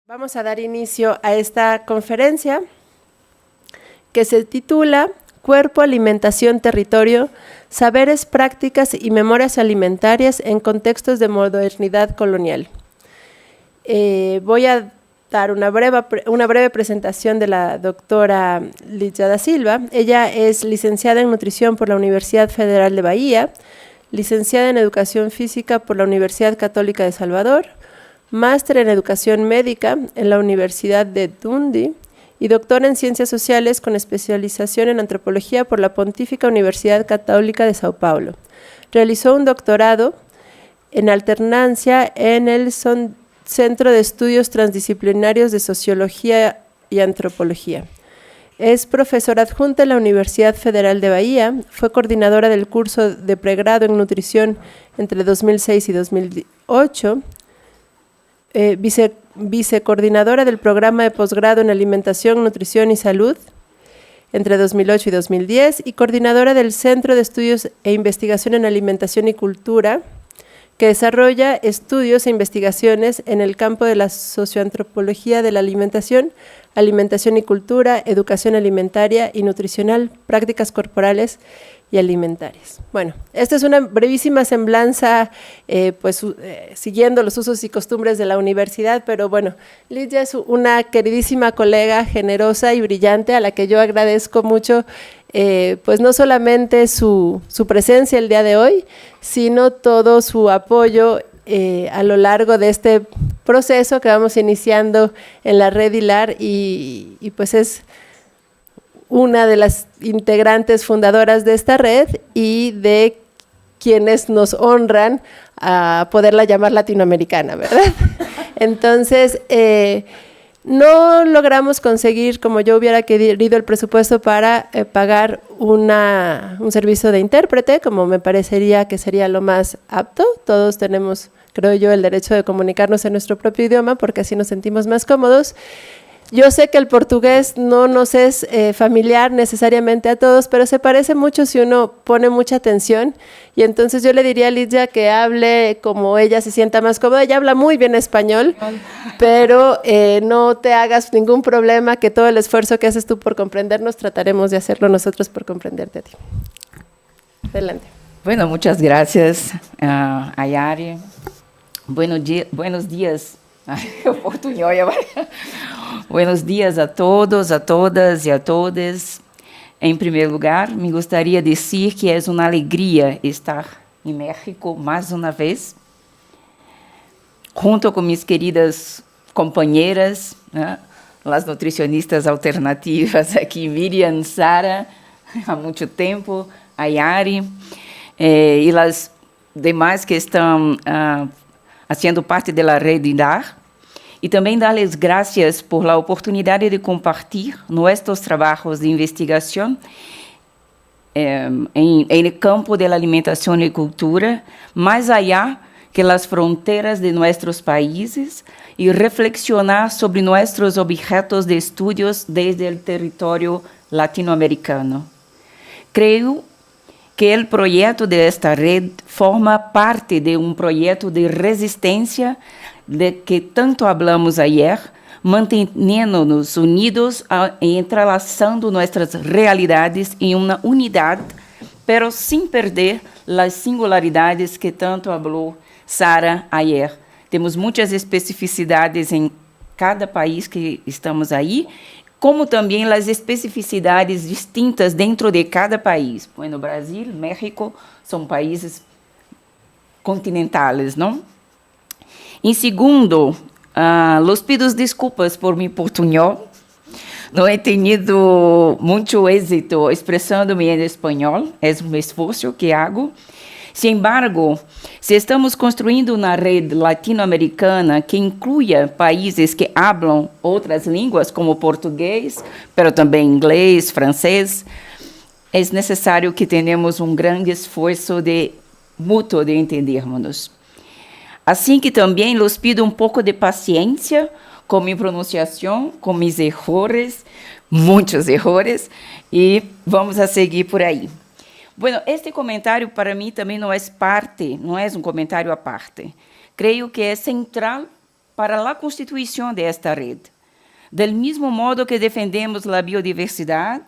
Vamos a dar inicio a esta conferencia que se titula Cuerpo, Alimentación, Territorio, Saberes, Prácticas y Memorias Alimentarias en Contextos de Modernidad Colonial. Voy a dar una breve presentación de la doctora Lídia da Silva. Ella es licenciada en Nutrición por la Universidad Federal de Bahía, licenciada en Educación Física por la Universidad Católica de Salvador, máster en Educación Médica en la Universidad de Dundee y doctora en Ciencias Sociales con especialización en Antropología por la Pontífica Universidad Católica de Sao Paulo. Realizó un doctorado en alternancia en el Centro de Estudios Transdisciplinarios de Sociología y Antropología. Es profesora adjunta en la Universidad Federal de Bahía, fue coordinadora del curso de pregrado en nutrición entre 2006 y 2008, vicecoordinadora del programa de posgrado en Alimentación, Nutrición y Salud entre 2008 y 2010 y coordinadora del Centro de Estudios e Investigación en Alimentación y Cultura, que desarrolla estudios e investigaciones en el campo de la socioantropología de la alimentación, alimentación y cultura, educación alimentaria y nutricional, prácticas corporales y alimentarias. Bueno, esta es una brevísima semblanza, siguiendo los usos y costumbres de la universidad, pero bueno, Lídia es una queridísima colega, generosa y brillante, a la que yo agradezco mucho, pues no solamente su presencia el día de hoy, sino todo su apoyo a lo largo de este proceso que vamos iniciando en la red HILAR y pues es una de las integrantes fundadoras de esta red y de quienes nos honran a poderla llamar latinoamericana, ¿verdad? Entonces, no logramos conseguir, como yo hubiera querido, el presupuesto para pagar un servicio de intérprete, como me parecería que sería lo más apto. Todos tenemos, creo yo, el derecho de comunicarnos en nuestro propio idioma porque así nos sentimos más cómodos. Yo sé que el portugués no nos es familiar necesariamente a todos, pero se parece mucho si uno pone mucha atención. Y entonces yo le diría a Lídia que hable como ella se sienta más cómoda. Ella habla muy bien español, pero no te hagas ningún problema, que todo el esfuerzo que haces tú por comprendernos, trataremos de hacerlo nosotros por comprenderte a ti. Adelante. Bueno, muchas gracias, Ayari. Buenos días. Buenos dias a todos, a todas e a todos. Em primeiro lugar, me gostaria de dizer que é uma alegria estar em México mais uma vez, junto com minhas queridas companheiras, né, as nutricionistas alternativas aqui, Miriam, Sara, há muito tempo, a Yari, e as demais que estão fazendo parte da rede HILAR. E também dar-lhes graças por la oportunidade de compartilhar nossos trabalhos de investigação em campo da alimentação e cultura, mais allá que as fronteiras de nossos países, e reflexionar sobre nossos objetos de estudos desde o território latino-americano. Creio que o projeto desta rede forma parte de projeto de resistência de que tanto hablamos ayer, manteniendo-nos unidos e entrelaçando nossas realidades em uma unidade, pero sem perder as singularidades que tanto falou Sara ayer. Temos muitas especificidades em cada país que estamos aí, como também as especificidades distintas dentro de cada país. Bueno, Brasil, México são países continentais, não? Em segundo, los pido desculpas por mi portuñol. Não he tenido muito êxito expressando-me em espanhol. É esforço que hago. Sin embargo, se estamos construindo uma rede latino-americana que incluya países que hablam outras línguas, como português, pero também inglês, francês, é necessário que tenhamos grande esforço mútuo de entendermos. Assim que também los pido pouco de paciência com minha pronunciação, com mis errores, muitos errores, e vamos a seguir por aí. Bueno, este comentário para mim também não é comentário à parte. Creio que é central para a constituição desta rede. Del mesmo modo que defendemos a diversidade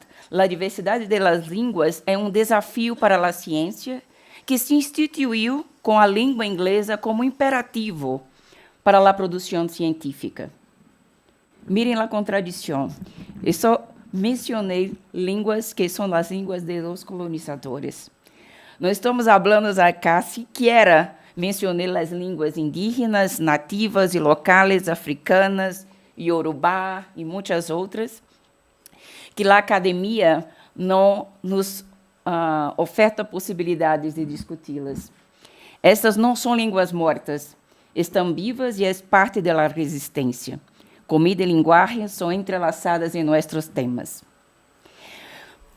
das línguas é um desafio para a ciência que se instituiu com a língua inglesa como imperativo para a produção científica. Mirem a contradição. Eu só mencionei línguas que são as línguas dos colonizadores. Nós estamos falando acá, sequer mencionei as línguas indígenas, nativas e locais, africanas, iorubá e muitas outras, que a academia não nos oferta possibilidades de discuti-las. Estas não são línguas mortas, estão vivas e é parte da resistência. Comida e linguagem são entrelaçadas em nossos temas.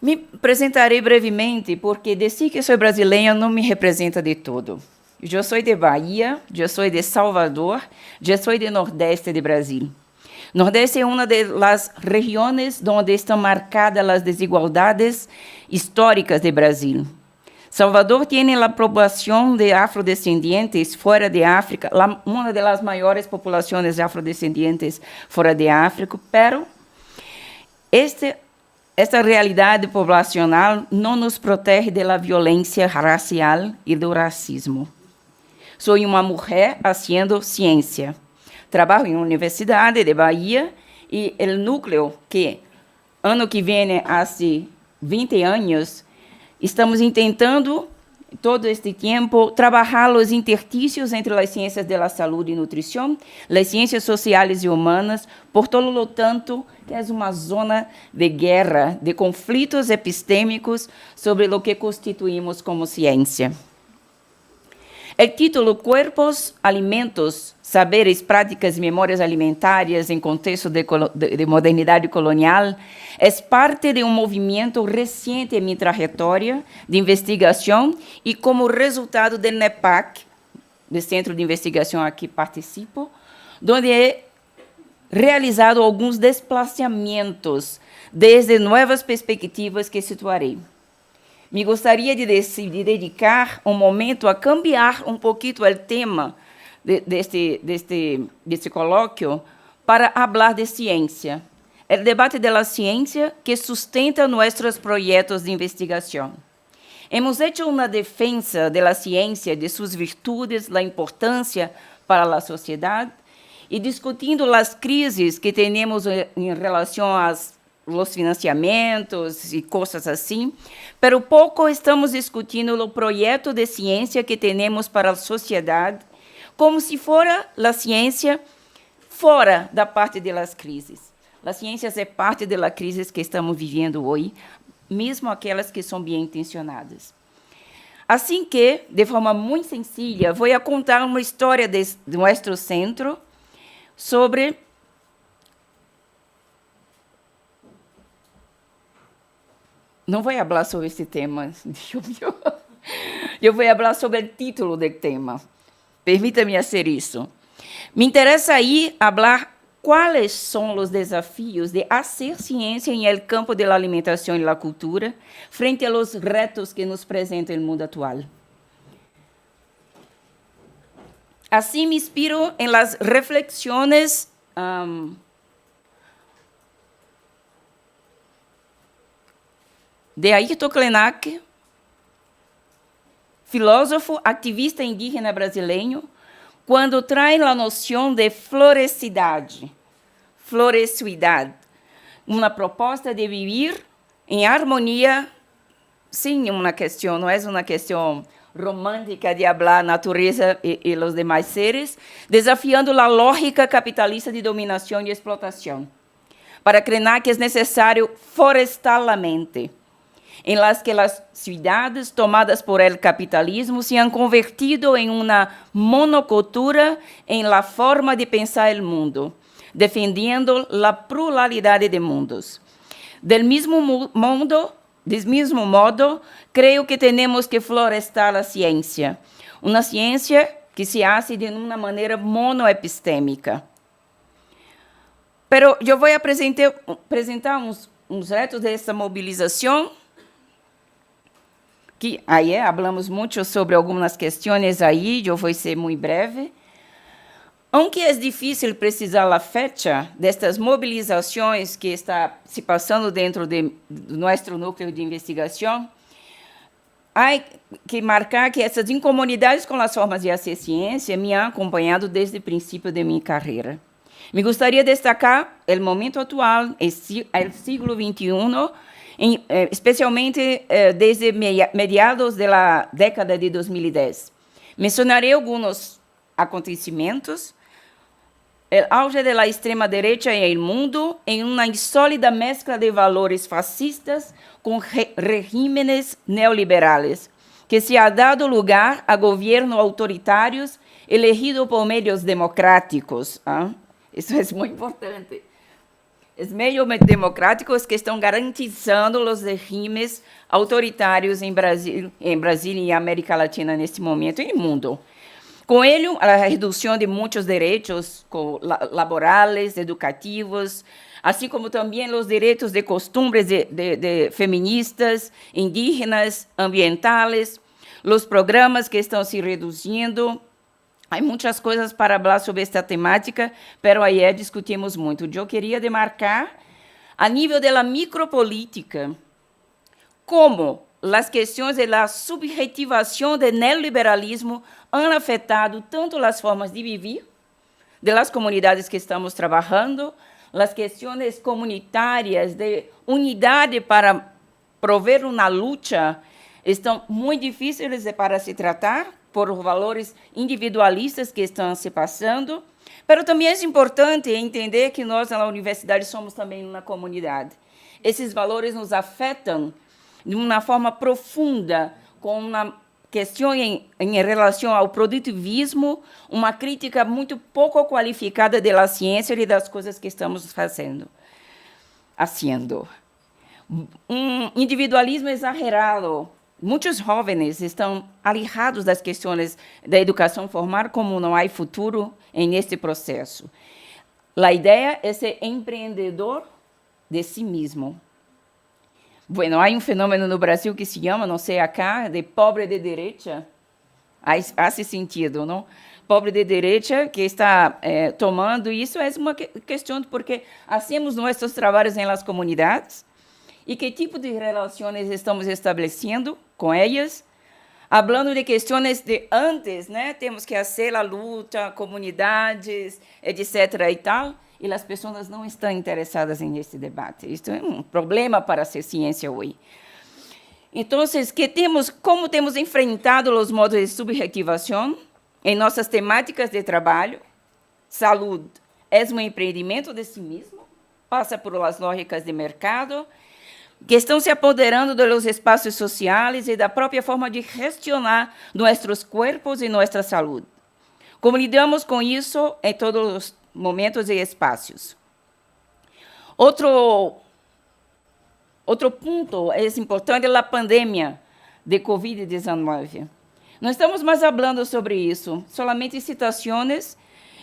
Me apresentarei brevemente, porque dizer que sou brasileira não me representa de todo. Eu sou de Bahia, eu sou de Salvador, eu sou do Nordeste de Brasil. Nordeste é uma das regiões onde estão marcadas as desigualdades históricas do Brasil. Salvador tem a população de afrodescendentes fora de África, uma das maiores populações afrodescendentes fora de África, pero esta realidade populacional não nos protege da violência racial e do racismo. Sou uma mulher fazendo ciência. Trabalho em Universidade de Bahia e o núcleo que, ano que vem, há 20 anos, estamos tentando, todo este tempo, trabalhar os interstícios entre as ciências da saúde e nutrição, as ciências sociais e humanas, por todo o tanto que é uma zona de guerra, de conflitos epistêmicos sobre o que constituímos como ciência. O título Cuerpos, Alimentos, Saberes, Práticas e Memórias Alimentares em Contexto de Modernidade Colonial é parte de um movimento recente em minha trajetória de investigação e como resultado do NEPAC, do Centro de Investigação a que participo, onde é realizado alguns desplazamentos desde novas perspectivas que situarei. Me gostaria de dedicar um momento a cambiar um pouquinho o tema deste colóquio para falar de ciência. É o debate da ciência que sustenta nossos projetos de investigação. Hemos hecho uma defesa da ciência, de suas virtudes, a importância para a sociedade, e discutindo as crises que temos em relação às os financiamentos e coisas assim, pero pouco estamos discutindo o projeto de ciência que temos para a sociedade, como se fora a ciência fora da parte das crises. A ciência é parte da crise que estamos vivendo hoje, mesmo aquelas que são bem intencionadas. Assim que, de forma muito sencilla, vou contar uma história de nosso centro sobre não vou falar sobre esse tema, eu vou falar sobre o título do tema. Permita-me fazer isso. Me interessa aí falar quais são os desafios de fazer ciência no campo da alimentação e da cultura frente aos retos que nos apresenta o mundo atual. Assim me inspiro em las reflexões de Ayrton Krenak, filósofo, ativista indígena brasileiro, quando traz a noção de florecidade, uma proposta de viver em harmonia, sem uma questão, não é uma questão romântica de falar a natureza e os demais seres, desafiando a lógica capitalista de dominação e explotação. Para Krenak é necessário florestar a mente, em las que as cidades tomadas por el capitalismo se han convertido em uma monocultura em la forma de pensar o mundo, defendendo a pluralidade de mundos. Del mismo modo, creio que temos que florestar a ciência, uma ciência que se hace de uma maneira monoepistêmica. Pero eu vou apresentar uns retos dessa mobilização, que aí falamos muito sobre algumas questões aí, eu vou ser muito breve. Aunque é difícil precisar a fecha destas mobilizações que está se passando dentro do nosso núcleo de investigação, há que marcar que essas incomunidades com as formas de fazer ciência me han acompanhado desde o princípio de minha carreira. Me gostaria de destacar o momento atual, o século XXI, especialmente desde mediados da década de 2010. Mencionarei alguns acontecimentos. O auge da extrema-direita em el mundo, em uma insólita mescla de valores fascistas com regímenes neoliberales, que se ha dado lugar a governos autoritários elegidos por meios democráticos. Isso é muito importante. Os meios democráticos que estão garantizando os regimes autoritários em Brasil e América Latina neste momento e no mundo. Com ele, a redução de muitos direitos laborais, educativos, assim como também os direitos de costumbres de feministas, indígenas, ambientais, os programas que estão se reduzindo. Há muitas coisas para falar sobre esta temática, mas ayer discutimos muito. Eu queria demarcar, a nível da micropolítica, como as questões da subjetivação do neoliberalismo han afetado tanto as formas de viver das comunidades que estamos trabalhando, as questões comunitárias de unidade para prover uma luta estão muito difíceis para se tratar por valores individualistas que estão se passando, mas também é importante entender que nós na universidade somos também uma comunidade. Esses valores nos afetam de uma forma profunda, com uma questão em relação ao produtivismo, uma crítica muito pouco qualificada da ciência e das coisas que estamos fazendo. Um individualismo exagerado. Muitos jovens estão alejados das questões da educação formal, como não há futuro neste processo. A ideia é ser empreendedor de si mesmo. Bueno, há fenômeno no Brasil que se chama, não sei acá, de pobre de direita. Hace sentido, não? Pobre de direita que está tomando isso é uma questão porque hacemos nossos trabalhos em las comunidades e que tipo de relações estamos estabelecendo com elas. Hablando de questões de antes, né? Temos que fazer a luta, comunidades, etc. e tal. E as pessoas não estão interessadas nesse debate. Isto é um problema para a ciência hoje. Então, como temos enfrentado os modos de subjetivação em nossas temáticas de trabalho? Saúde é um empreendimento de si mesmo, passa por as lógicas de mercado, que estão se apoderando dos espaços sociais e da própria forma de gestionar nossos corpos e nossa saúde. Como lidamos com isso em todos os momentos e espaços? Outro ponto importante é a pandemia de Covid-19. Não estamos mais falando sobre isso, solamente citações,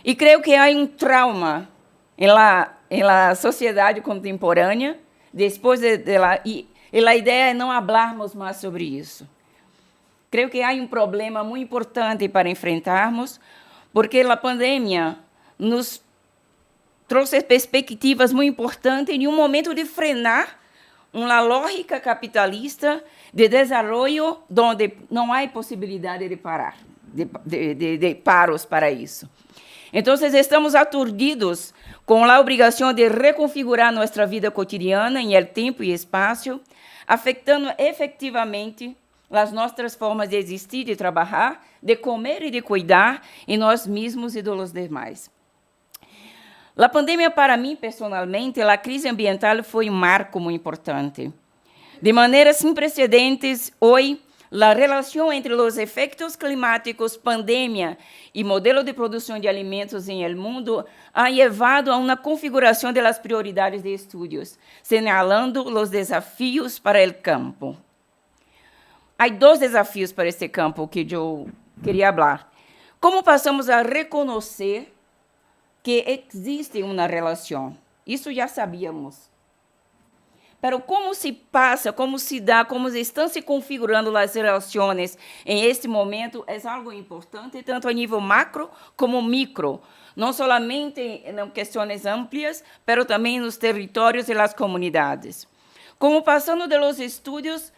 e creio que há trauma em la sociedade contemporânea, depois e a ideia é não falarmos mais sobre isso. Creio que há problema muito importante para enfrentarmos, porque a pandemia nos trouxe perspectivas muito importantes em momento de frenar uma lógica capitalista de desenvolvimento onde não há possibilidade de parar, de paros para isso. Então, estamos aturdidos com a obrigação de reconfigurar nossa vida cotidiana em tempo e espaço, afetando efetivamente as nossas formas de existir, de trabalhar, de comer e de cuidar em nós mesmos e dos demais. A pandemia, para mim, personalmente, a crise ambiental foi marco muito importante. De maneira sem precedentes, hoje, a relação entre os efeitos climáticos, pandemia e modelo de produção de alimentos em el mundo ha levado a uma configuração das prioridades de estudos, señalando os desafios para o campo. Há dois desafios para este campo que eu queria falar. Como passamos a reconhecer que existe uma relação? Isso já sabíamos. Pero como se passa, como se dá, como estão se configurando as relações em este momento é algo importante, tanto a nível macro como micro, não somente em questões amplas, pero também nos territórios e nas comunidades. Como passando de los estudos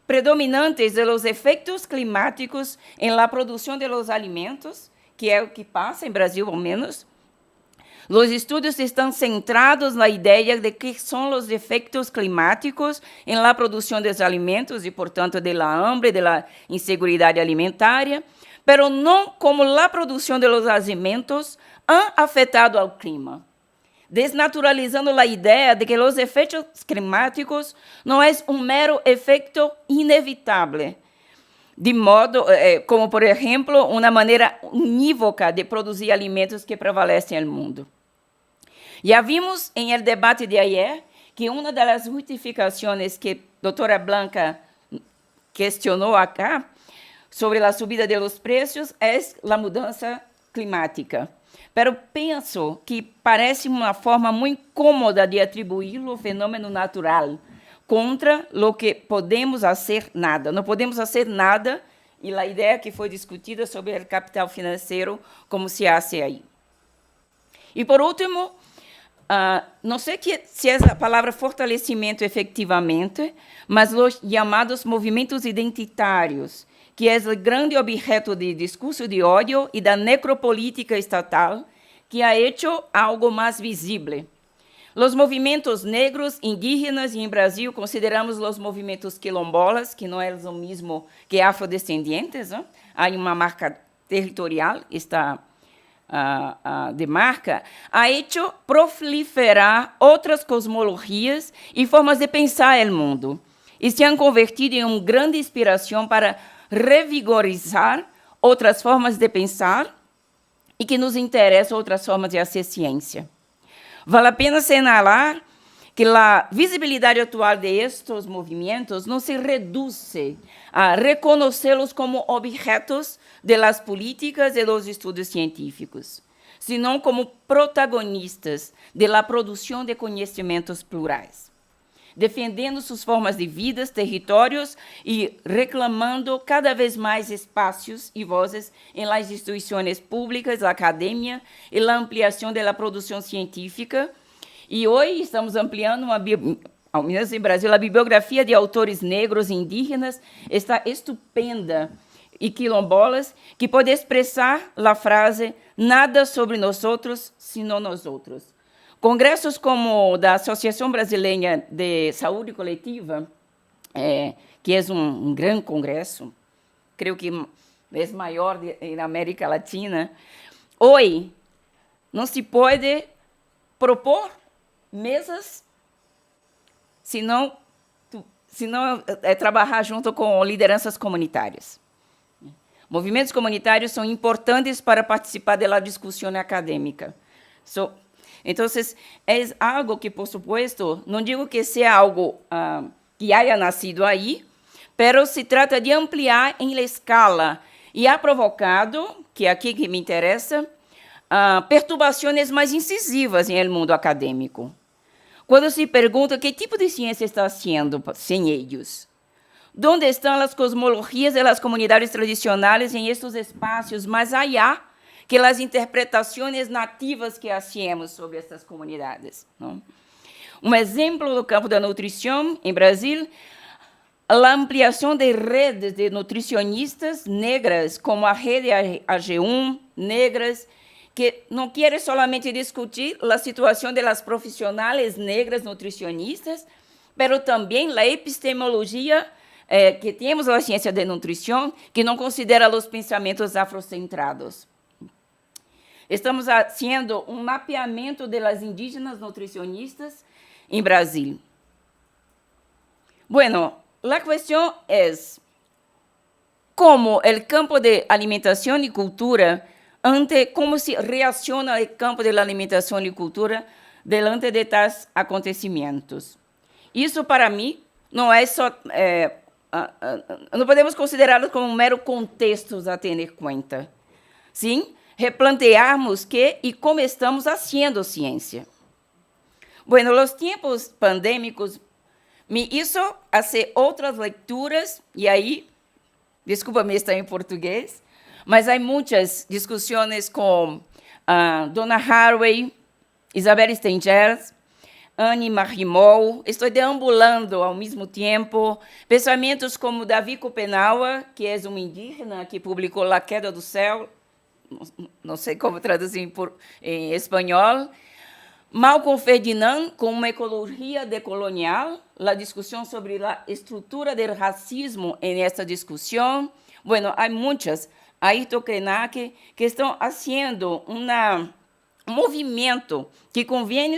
predominantes de los efeitos climáticos em la produção de los alimentos, que é o que passa em Brasil, ao menos. Os estudos estão centrados na ideia de que são os efeitos climáticos em la produção dos alimentos e, portanto, de la hambre, de la inseguridade alimentária, pero não como la produção de los alimentos han afetado ao clima, desnaturalizando a ideia de que os efeitos climáticos não é um mero efeito inevitável, de modo, como, por exemplo, uma maneira unívoca de produzir alimentos que prevalecem no mundo. Já vimos em el debate de ayer que uma das justificações que a doutora Blanca questionou acá sobre a subida de los precios é a mudança climática. Pero penso que parece uma forma muito cômoda de atribuir o fenômeno natural contra o que podemos fazer nada. Não podemos fazer nada, e a ideia que foi discutida sobre o capital financeiro, como se hace aí. E, por último, não sei se é a palavra fortalecimento efetivamente, mas os chamados movimentos identitários, que é o grande objeto de discurso de ódio e da necropolítica estatal, que ha hecho algo mais visível. Os movimentos negros, indígenas, e em Brasil consideramos os movimentos quilombolas, que não é o mesmo que afrodescendentes, não? Há uma marca territorial, esta demarca, ha hecho proliferar outras cosmologias e formas de pensar o mundo, e se han convertido em uma grande inspiração para revigorizar outras formas de pensar e que nos interessam outras formas de fazer ciência. Vale a pena señalar que a visibilidade atual de estes movimentos não se reduz a reconhecê-los como objetos de las políticas e dos estudos científicos, senão como protagonistas de la produção de conhecimentos plurais, defendendo suas formas de vida, territórios e reclamando cada vez mais espaços e vozes em las instituições públicas, a academia e a ampliação da produção científica. E hoje estamos ampliando, ao menos em Brasil, a bibliografia de autores negros e indígenas está estupenda e quilombolas, que pode expressar a frase nada sobre nós outros, senão nós outros. Congressos como o da Associação Brasileira de Saúde Coletiva, que é um grande congresso, creio que é o maior na América Latina, hoje não se pode propor mesas, senão trabalhar junto com lideranças comunitárias. Movimentos comunitários são importantes para participar da discussão acadêmica. Então, é algo que, por supuesto, não digo que seja algo que haya nascido aí, mas se trata de ampliar em escala e ha provocado, que é aqui que me interessa, perturbações mais incisivas em el mundo acadêmico. Quando se pergunta que tipo de ciência está sendo sem eles, onde estão as cosmologias e as comunidades tradicionais em estes espaços mais allá que as interpretações nativas que hacemos sobre essas comunidades. Não? Um exemplo do campo da nutrição, em Brasil, a ampliação de redes de nutricionistas negras, como a rede AG1, negras, que não quer solamente discutir a situação das profissionais negras nutricionistas, mas também a epistemologia que temos a ciência de nutrição, que não considera os pensamentos afrocentrados. Estamos fazendo um mapeamento das indígenas nutricionistas em Brasil. Bueno, a questão é como o campo de alimentação e cultura como se reaciona o campo da alimentação e cultura diante de tais acontecimentos. Isso, para mim, não é só... não podemos considerá-lo como um mero contexto a ter em conta. Sim, replantearmos que e como estamos fazendo ciência. Bueno, os tempos pandêmicos me hizo fazer outras leituras, e aí, desculpa-me estar em português, mas há muitas discussões com Donna Haraway, Isabel Stengers, Annie Marimol. Estou deambulando ao mesmo tempo pensamentos como Davi Copenhague, que é um indígena que publicou La Queda do Céu, não sei como traduzir em espanhol. Malcolm Ferdinand, com uma ecologia decolonial, a discussão sobre a estrutura do racismo em esta discussão. Bueno, há muitas. Ayrton Krenak, que estão fazendo um movimento que convém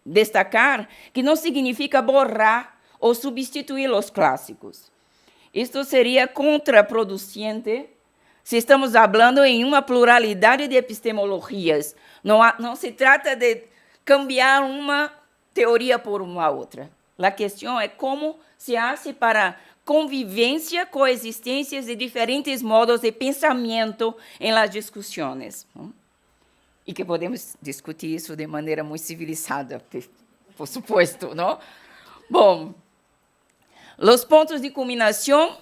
destacar, que não significa borrar ou substituir os clássicos. Isto seria contraproducente se estamos falando em uma pluralidade de epistemologias. Não se trata de cambiar uma teoria por uma outra. A questão é como se faz para convivência, coexistências de diferentes modos de pensamento em las discussões. E que podemos discutir isso de maneira muito civilizada, por supuesto, não? Bom, os pontos de culminação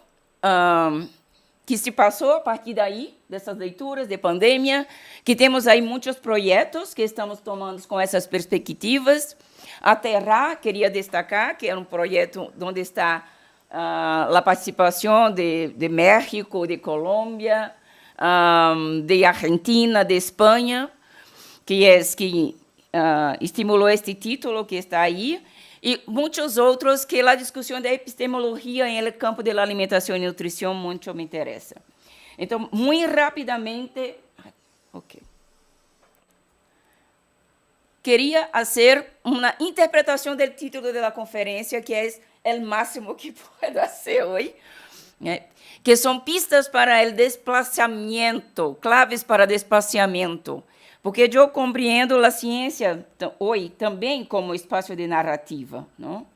que se passou a partir daí, dessas leituras de pandemia, que temos aí muitos projetos que estamos tomando com essas perspectivas. A Terra, queria destacar, que é um projeto onde está a participação de México, de Colômbia, de Argentina, de Espanha, que estimulou este título que está aí, e muitos outros que a discussão da epistemologia em el campo da alimentação e nutrição muito me interessa. Então, muito rapidamente, queria fazer uma interpretação do título da conferência, que é o máximo que posso fazer hoje, que são pistas para o desplazamento, claves para desplazamento, porque eu compreendo a ciência hoje também como espaço de narrativa, não?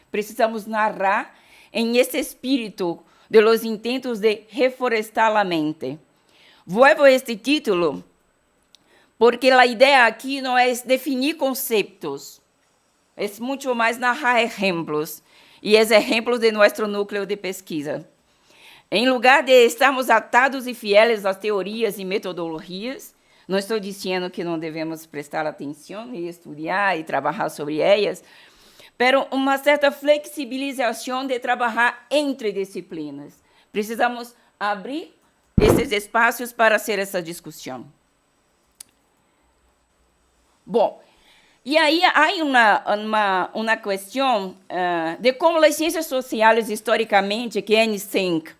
Precisamos narrar em esse espírito de los intentos de reforestar a mente. Vuelvo a este título porque a ideia aqui não é definir conceitos, é muito mais narrar exemplos, e os exemplos de nosso núcleo de pesquisa. Em lugar de estarmos atados e fieles às teorias e metodologias, não estou dizendo que não devemos prestar atenção e estudar e trabalhar sobre elas, mas uma certa flexibilização de trabalhar entre disciplinas. Precisamos abrir esses espaços para hacer essa discussão. Bom, e aí há uma questão de como as ciências sociais, historicamente, que Anne Sink,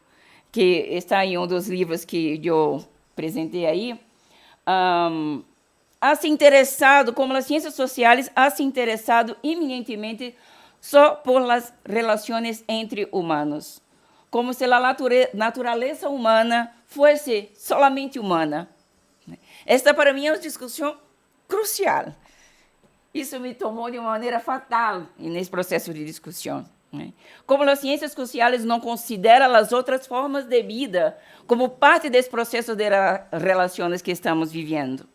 que está em um dos livros que eu apresentei aí, ha se interessado, como as ciências sociais, ha se interessado eminentemente só por las relações entre humanos, como se a natureza humana fosse solamente humana. Esta, para mim, é uma discussão crucial. Isso me tomou de uma maneira fatal nesse processo de discussão. Como as ciências sociais não consideram as outras formas de vida como parte desse processo de relações que estamos vivendo.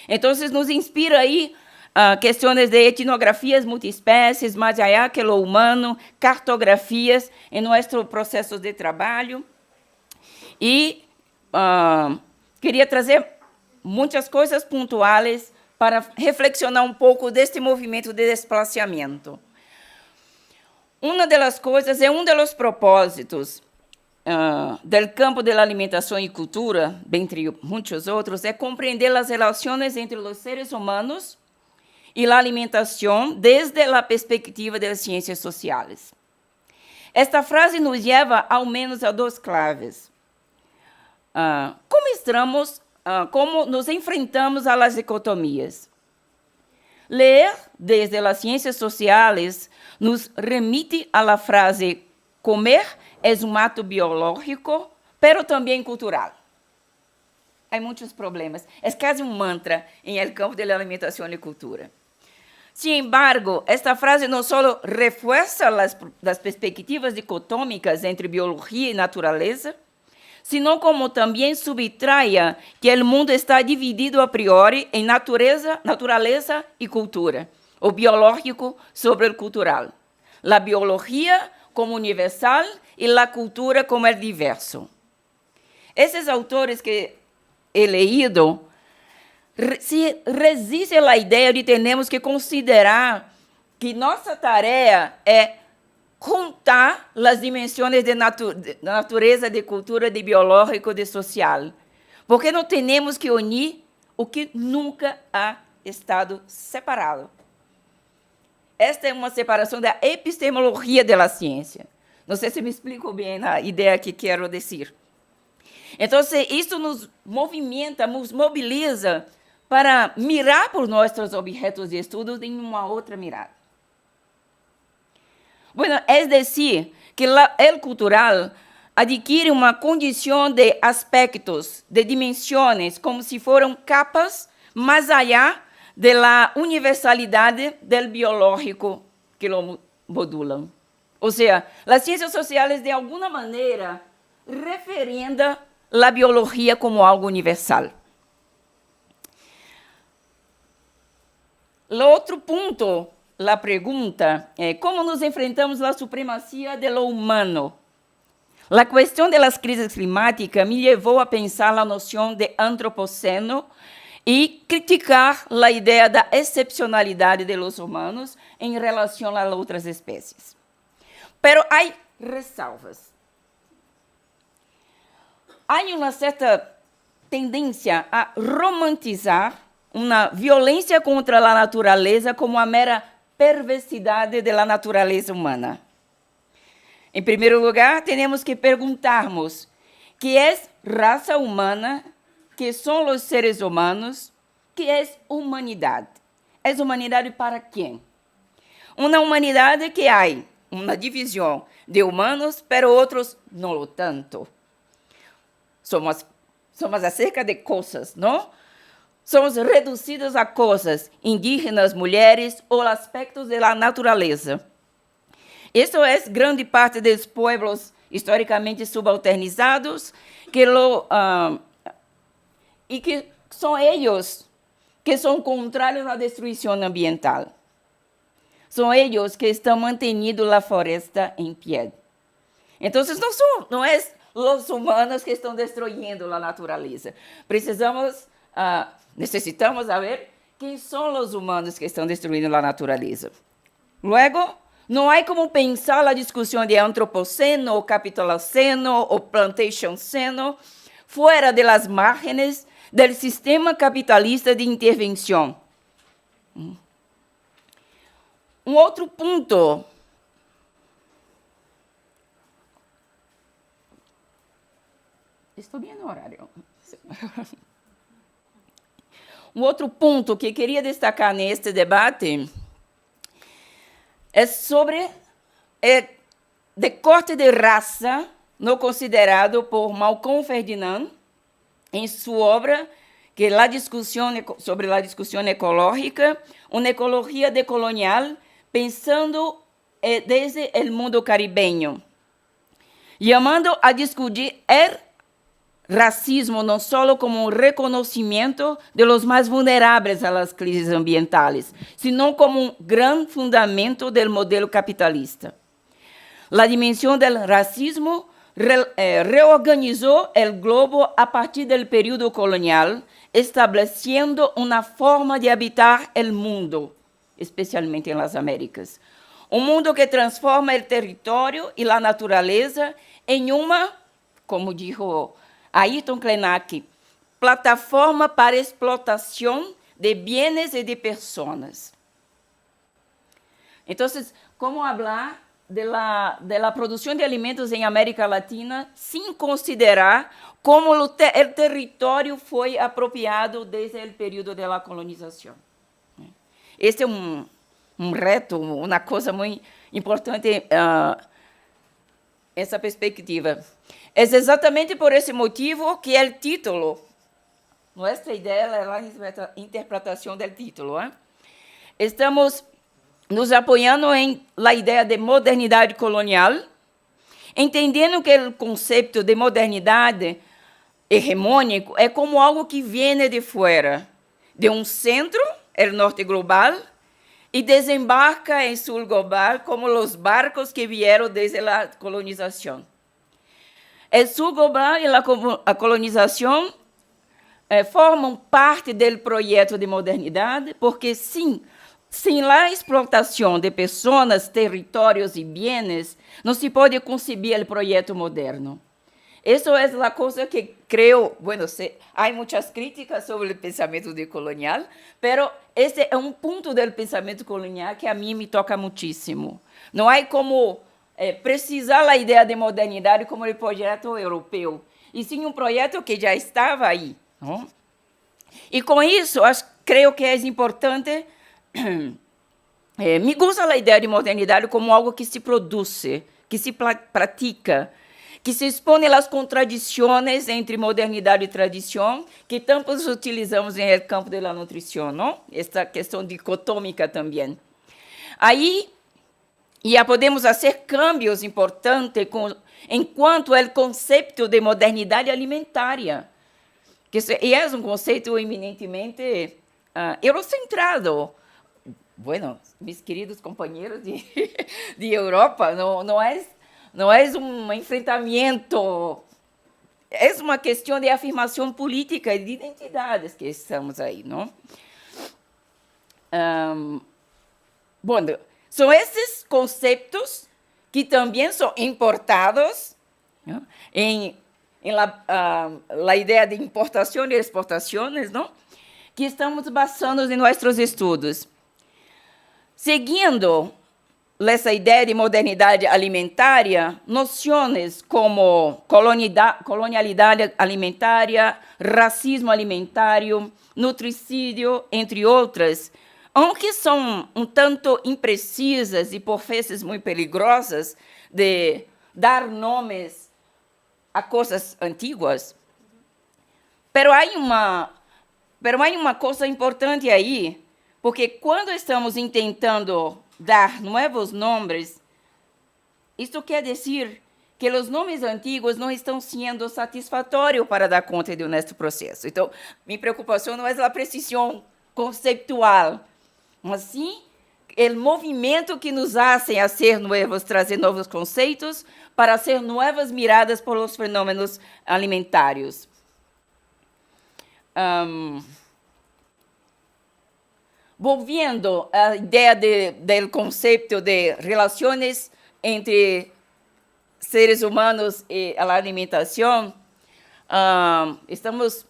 Então, nos inspira aí questões de etnografias multiespécies, mais allá que lo humano, cartografias em nosso processo de trabalho. E queria trazer muitas coisas pontuais para reflexionar um pouco deste movimento de desplazamento. Uma das coisas, um dos propósitos do campo da alimentação e cultura, dentre muitos outros, é compreender as relações entre os seres humanos e a alimentação desde a perspectiva das ciências sociais. Esta frase nos leva, ao menos, a duas claves. Como nos enfrentamos às dicotomias. Ler desde as ciências sociais nos remite à frase comer é um ato biológico, pero também cultural. Há muitos problemas. É quase um mantra em el campo da alimentação e cultura. Sin embargo, esta frase não só reforça as perspectivas dicotômicas entre biologia e natureza, sino como também subtraia que o mundo está dividido a priori em natureza e cultura. o biológico sobre o cultural, a biologia como universal e a cultura como el diverso. Esses autores que he leído se resistem à ideia de termos que considerar que nossa tarefa é juntar as dimensões de natureza, de cultura, de biológico, de social, porque não temos que unir o que nunca ha estado separado. Esta é uma separação da epistemologia da ciência. Não sei se me explico bem a ideia que quero dizer. Então, isso nos movimenta, nos mobiliza para mirar por nossos objetos de estudo em uma outra mirada. Bueno, é decir, que o cultural adquire uma condição de aspectos, de dimensões, como se foram capas mais allá da universalidade do biológico que lo modulam. Ou seja, as ciências sociais, de alguma maneira, referenda a biologia como algo universal. O outro ponto, a pergunta é como nos enfrentamos à supremacia de lo humano. A questão das crises climáticas me levou a pensar a noção de antropoceno e criticar a ideia da excepcionalidade de los humanos em relação a outras espécies. Pero há ressalvas. Há uma certa tendência a romantizar uma violência contra a natureza como a mera perversidade da natureza humana. Em primeiro lugar, temos que perguntarmos que é raça humana, que são os seres humanos, que é humanidade. É humanidade para quem? Uma humanidade que há uma divisão de humanos, pero outros não tanto. Somos acerca de coisas, não? Somos reduzidos a coisas, indígenas, mulheres ou aspectos da natureza. Isso é grande parte dos pueblos historicamente subalternizados e que são eles que são contrários à destruição ambiental. São eles que estão mantendo a floresta em pé. Então, não é os humanos que estão destruindo a natureza. Necessitamos saber quem são os humanos que estão destruindo a natureza. Luego, não há como pensar a discussão de antropoceno, ou capitaloceno, ou plantationceno, fora das márgenes do sistema capitalista de intervenção. Um outro ponto. Estou bem no horário. Um outro ponto que queria destacar neste debate é sobre o corte de raça, não considerado por Malcolm Ferdinand, em sua obra, que é sobre a discussão ecológica, uma ecologia decolonial, pensando desde o mundo caribenho, chamando a discutir racismo não só como um reconhecimento de los mais vulneráveis às crises ambientais, sino como um grande fundamento do modelo capitalista. A dimensão do racismo reorganizou o globo a partir do período colonial, estabelecendo uma forma de habitar o mundo, especialmente nas Américas. Um mundo que transforma o território e a natureza em uma, como disse Ayrton Krenak, plataforma para explotação de bienes e de pessoas. Então, como falar da produção de alimentos em América Latina sem considerar como o território foi apropriado desde o período da colonização? Este é um reto, uma coisa muito importante, essa perspectiva. É exatamente por esse motivo que o título, nossa ideia é a interpretação do título. Estamos nos apoiando em la ideia de modernidade colonial, entendendo que o conceito de modernidade hegemônico é como algo que vem de fora, de um centro, o norte global, y desembarca en Sul Global como los barcos que vieron desde la colonización. El Sul Global y la colonización formam parte do projeto de modernidade, porque sem a explotação de pessoas, territórios e bens, não se pode concebir o projeto moderno. Isso é a coisa que creio, bueno, há muitas críticas sobre o pensamento decolonial, mas esse é um ponto do pensamento colonial que a mim me toca muitíssimo. Não há como precisar a ideia de modernidade como o projeto europeu, e sim um projeto que já estava aí. Não? E com isso, creio que é importante. Me gusta a ideia de modernidade como algo que se produz, que se pratica, que se expõe às contradições entre modernidade e tradição, que tanto utilizamos no campo da nutrição, não? Esta questão dicotômica também. Aí, já podemos fazer cambios importantes enquanto o conceito de modernidade alimentária, que é um conceito eminentemente eurocentrado. Bueno, mis queridos companheiros de Europa, não é um enfrentamento, é uma questão de afirmação política e de identidades que estamos aí, não? Bueno, são esses conceitos que também são importados, não? em la ideia de importação e exportações, não? Que estamos basando em nossos estudos. Seguindo essa ideia de modernidade alimentária, noções como colonialidade alimentária, racismo alimentário, nutricídio, entre outras, aunque são um tanto imprecisas e, por vezes, muito perigosas de dar nomes a coisas antigas, pero há uma coisa importante aí, porque quando estamos tentando dar novos nomes, isso quer dizer que os nomes antigos não estão sendo satisfatórios para dar conta de nosso processo. Então, minha preocupação não é a precisão conceitual, mas sim o movimento que nos hace a ser novos, trazer novos conceitos para ser novas miradas por os fenômenos alimentários. Volviendo à ideia do conceito de relações entre seres humanos e a alimentação, estamos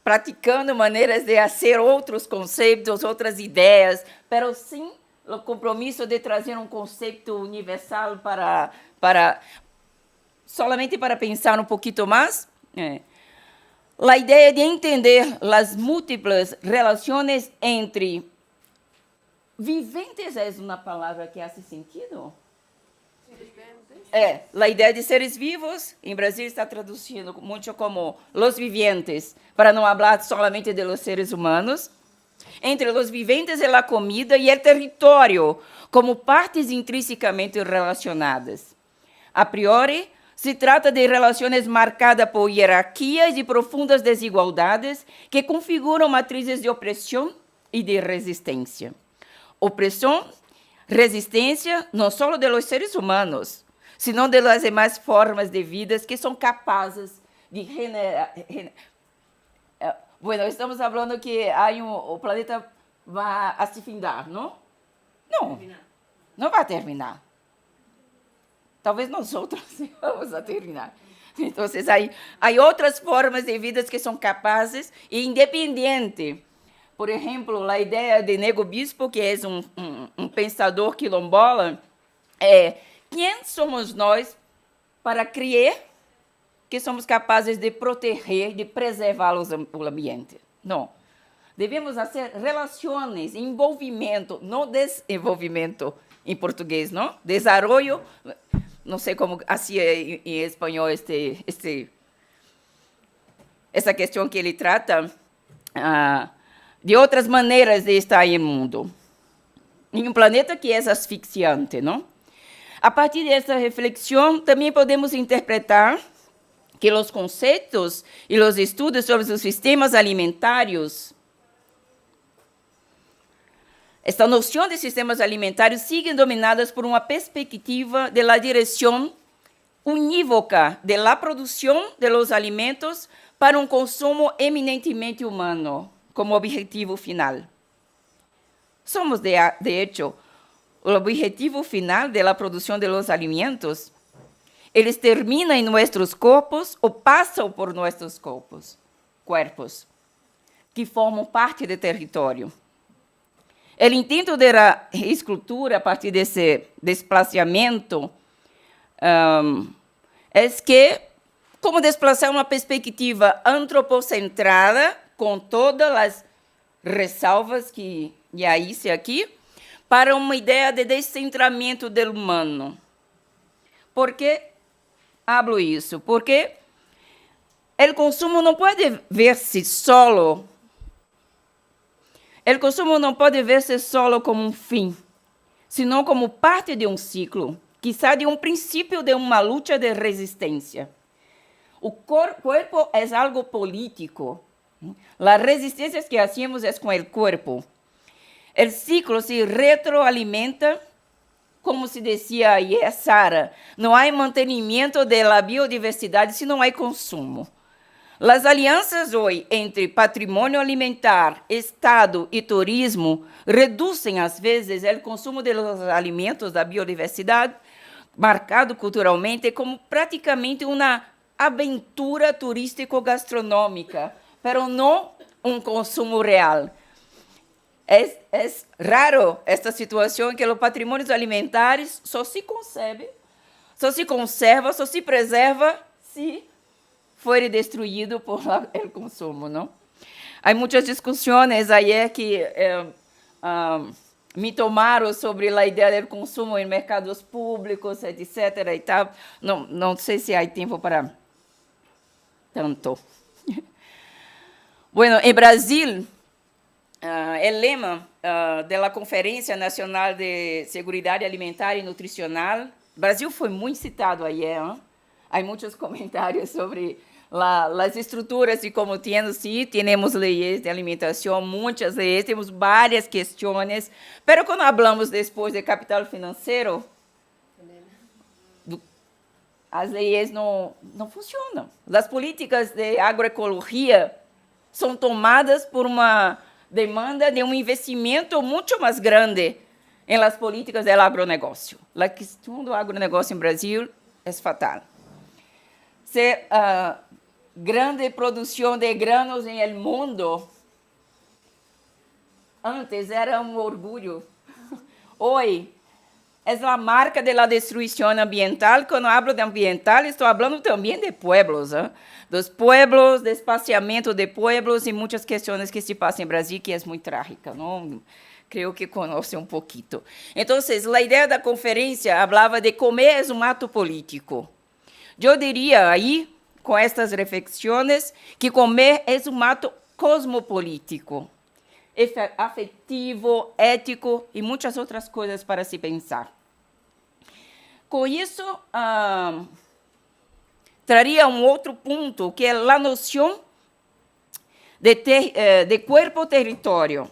praticando maneiras de fazer outros conceitos, outras ideias, mas sim o compromisso de trazer um conceito universal solamente para pensar um pouquinho mais. A ideia de entender as múltiplas relações entre viventes é uma palavra que faz sentido? A ideia de seres vivos, em Brasil está traduzindo muito como los vivientes, para não falar solamente de los seres humanos, entre los vivientes e a comida e o território, como partes intrinsecamente relacionadas. A priori, se trata de relações marcadas por hierarquias e profundas desigualdades que configuram matrizes de opressão e de resistência. Opressão, resistência, não só de los seres humanos, senão de las demais formas de vida que são capazes de generar. Bueno, estamos falando que o planeta vai se findar, não? Não, não vai terminar. Talvez nós outros vamos a terminar. Então, há outras formas de vida que são capazes e independentes. Por exemplo, a ideia de Nego Bispo, que é um pensador quilombola, quem somos nós para crer que somos capazes de proteger, de preservar o ambiente? Não. Devemos fazer relações, envolvimento, não desenvolvimento em português, não? Desarrollo. Não sei como assim é em espanhol essa questão que ele trata, de outras maneiras de estar no mundo. Em um planeta que é asfixiante, não? A partir dessa reflexão, também podemos interpretar que os conceitos e os estudos sobre os sistemas alimentários esta noção de sistemas alimentares sigue dominadas por uma perspectiva de la direção unívoca de la produção de los alimentos para um consumo eminentemente humano, como objetivo final. Somos, de hecho, o objetivo final de la produção de los alimentos. Eles terminam em nossos corpos ou passam por nossos corpos, que formam parte do território. O intento da reescultura a partir desse desplazamento é que, como desplaçar uma perspectiva antropocentrada, com todas as ressalvas que já hice aqui, para uma ideia de descentramento do humano. Por que hablo isso? Porque o consumo não pode ver-se solo. O consumo não pode ver-se solo como um fim, senão como parte de um ciclo, quizá de um princípio de uma luta de resistência. O corpo é algo político. As resistências que hacemos é com o corpo. O ciclo se retroalimenta, como se dizia ayer Sara, não há mantenimento da biodiversidade se não há consumo. As alianças hoje entre patrimônio alimentar, Estado e turismo reduzem, às vezes, o consumo de alimentos da biodiversidade, marcado culturalmente como praticamente uma aventura turístico-gastronômica, mas não um consumo real. É raro esta situação em que os patrimônios alimentares só se concebe, só se conserva, só se preserva se for destruído por o consumo, não? Há muitas discussões aí que me tomaram sobre a ideia do consumo em mercados públicos, etc. E tal. Não sei se há tempo para tanto. Bueno, em Brasil, o lema da Conferência Nacional de Seguridade Alimentar e Nutricional, Brasil foi muito citado ayer, hein? Há muitos comentários sobre as estruturas e como temos leis de alimentação, muitas leis, temos várias questões, mas quando falamos depois de capital financeiro, as leis não funcionam. As políticas de agroecologia são tomadas por uma demanda de um investimento muito mais grande em las políticas do agronegócio. A questão do agronegócio em Brasil é fatal. Se grande produção de granos em el mundo antes era um orgulho. Hoje é a marca da destruição ambiental. Quando hablo de ambiental, estou falando também de pueblos, dos pueblos, de espaciamento de pueblos e muitas questões que se passam em Brasil, que é muito trágica, não? Creio que conhece um pouquinho. Então, a ideia da conferência falava de comer é um ato político. Eu diria aí, com estas reflexões, que comer é um ato cosmopolítico, afetivo, ético e muitas outras coisas para se pensar. Com isso, traria um outro ponto, que é a noção de corpo-território.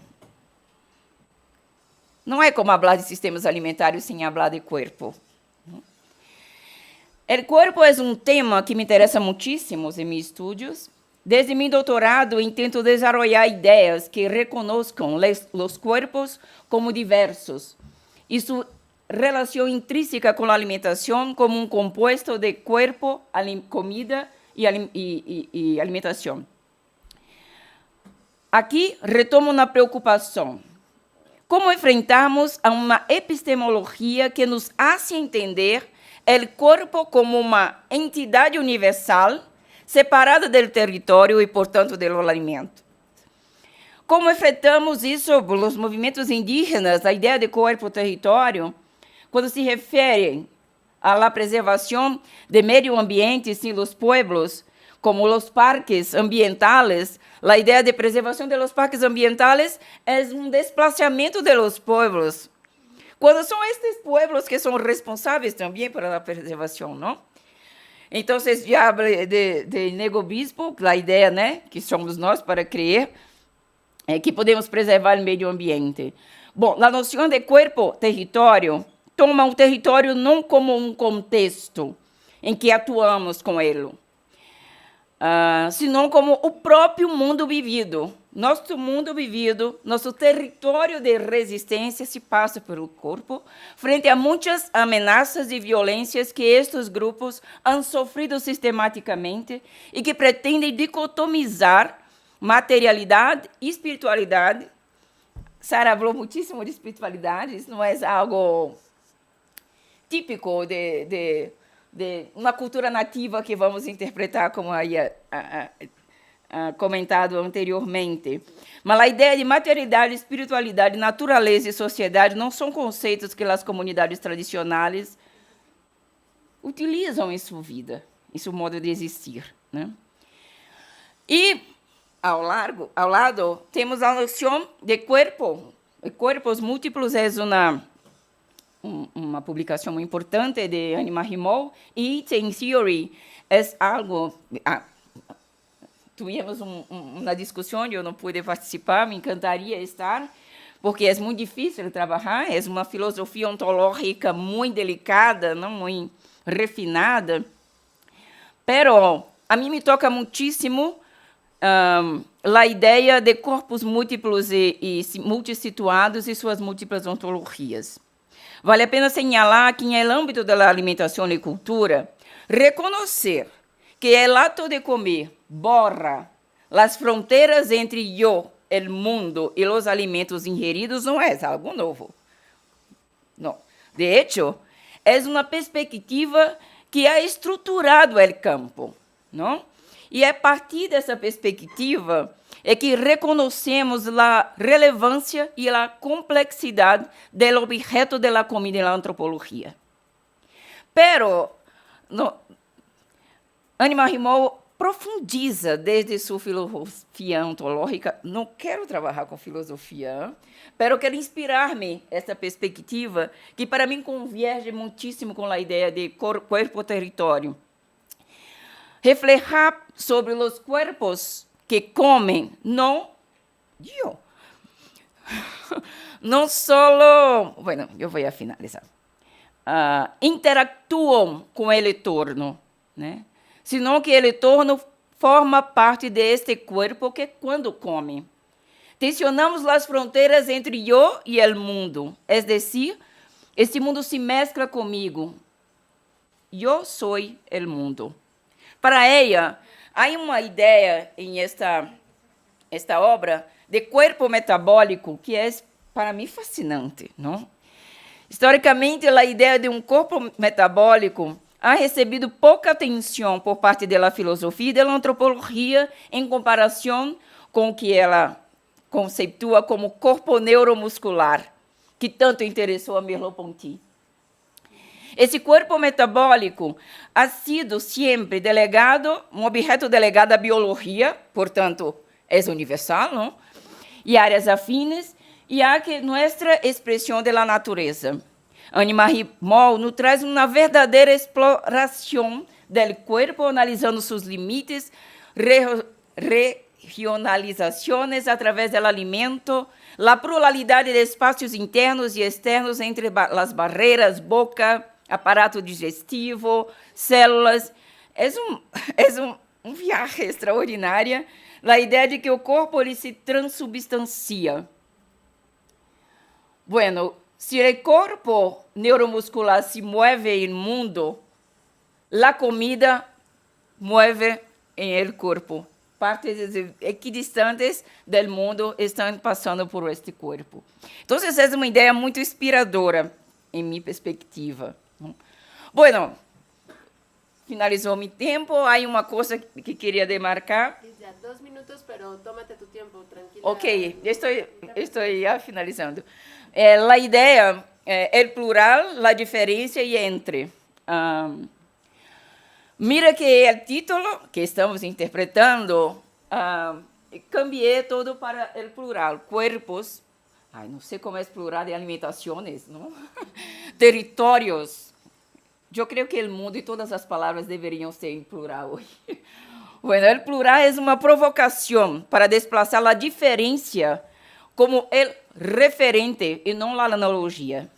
Não é como falar de sistemas alimentares sem falar de corpo. O corpo é um tema que me interessa muitíssimo em meus estudos. Desde meu doutorado, intento desenvolver ideias que reconozcam os corpos como diversos e sua relação intrínseca com a alimentação como um composto de corpo, comida e alimentação. Aqui retomo uma preocupação. Como enfrentamos a uma epistemologia que nos hace entender o corpo como uma entidade universal, separada do território e, portanto, do alimento? Como enfrentamos isso pelos movimentos indígenas, a ideia de corpo-território, quando se referem à preservação do meio ambiente em los pueblos, como os parques ambientales? A ideia de preservação de los parques ambientales é um desplazamento de los pueblos, quando são estes pueblos que são responsáveis também pela preservação, não? Então, já habla de negobispo, a ideia, né, que somos nós para crer que podemos preservar o meio ambiente. Bom, a noção de corpo-território toma o território não como um contexto em que atuamos com ele, senão como o próprio mundo vivido. Nosso mundo vivido, nosso território de resistência se passa pelo corpo, frente a muitas ameaças e violências que estes grupos han sofrido sistematicamente e que pretendem dicotomizar materialidade e espiritualidade. Sara falou muitíssimo de espiritualidade, isso não é algo típico de uma cultura nativa que vamos interpretar como aí comentado anteriormente. Mas a ideia de materialidade, espiritualidade, natureza e sociedade não são conceitos que as comunidades tradicionais utilizam em sua vida, em seu modo de existir, né? E, ao lado, temos a noção de corpo. Corpos múltiplos é uma publicação muito importante de Anima Rimol, e Eating Theory é algo... Tivemos uma discussão, eu não pude participar, me encantaria estar, porque é muito difícil trabalhar, é uma filosofia ontológica muito delicada, não muito refinada, pero a mim me toca muitíssimo a ideia de corpos múltiplos e multissituados e suas múltiplas ontologias. Vale a pena señalar que, no âmbito da alimentação e cultura, reconhecer que o ato de comer borra as fronteiras entre eu, o mundo e os alimentos ingeridos não é algo novo. Não. De hecho, é uma perspectiva que ha estruturado o campo, não? E a partir dessa perspectiva é que reconhecemos a relevância e a complexidade do objeto da comida na antropologia. Pero, Anima Rimol profundiza desde sua filosofia ontológica. Não quero trabalhar com filosofia, pero quero inspirar-me essa perspectiva que, para mim, converge muitíssimo com a ideia de corpo-território. Refletir sobre os corpos que comem, não só, bueno, eu vou finalizar, interactuam com o entorno, né? Senão que o entorno forma parte deste corpo que, quando come, tensionamos as fronteiras entre eu e o mundo. É decir, este mundo se mescla comigo. Eu sou o mundo. Para ela, há uma ideia em esta obra de corpo metabólico que é, para mim, fascinante, não? Historicamente, a ideia de um corpo metabólico ha recebido pouca atenção por parte da filosofia e da antropologia em comparação com o que ela conceitua como corpo neuromuscular, que tanto interessou a Merleau-Ponty. Esse corpo metabólico ha sido sempre delegado, um objeto delegado à biologia, portanto, é universal, não? E áreas afines, e há que nossa expressão da natureza. Anima Rimol nos traz uma verdadeira exploração do corpo, analisando seus limites, regionalizações através do alimento, a pluralidade de espaços internos e externos entre as barreiras, boca, aparato digestivo, células. É um viagem extraordinário, a ideia de que o corpo ele se transubstancia. Bueno, se o corpo neuromuscular se move no mundo, a comida move em el corpo. Partes equidistantes do mundo estão passando por este corpo. Então, essa é uma ideia muito inspiradora, em minha perspectiva. Bueno, finalizou meu tempo. Há uma coisa que queria demarcar. 2 minutos, pero tómate tu tempo, tranquila. Ok, estou finalizando. A ideia é plural, a diferença e entre. Mira que o título que estamos interpretando, cambiei todo para o plural. Cuerpos, não sei como é plural de alimentações, não? Territórios. Eu creio que o mundo e todas as palavras deveriam ser em plural hoje. Bueno, o plural é uma provocação para desplaçar a diferença como el referente e não a analogia.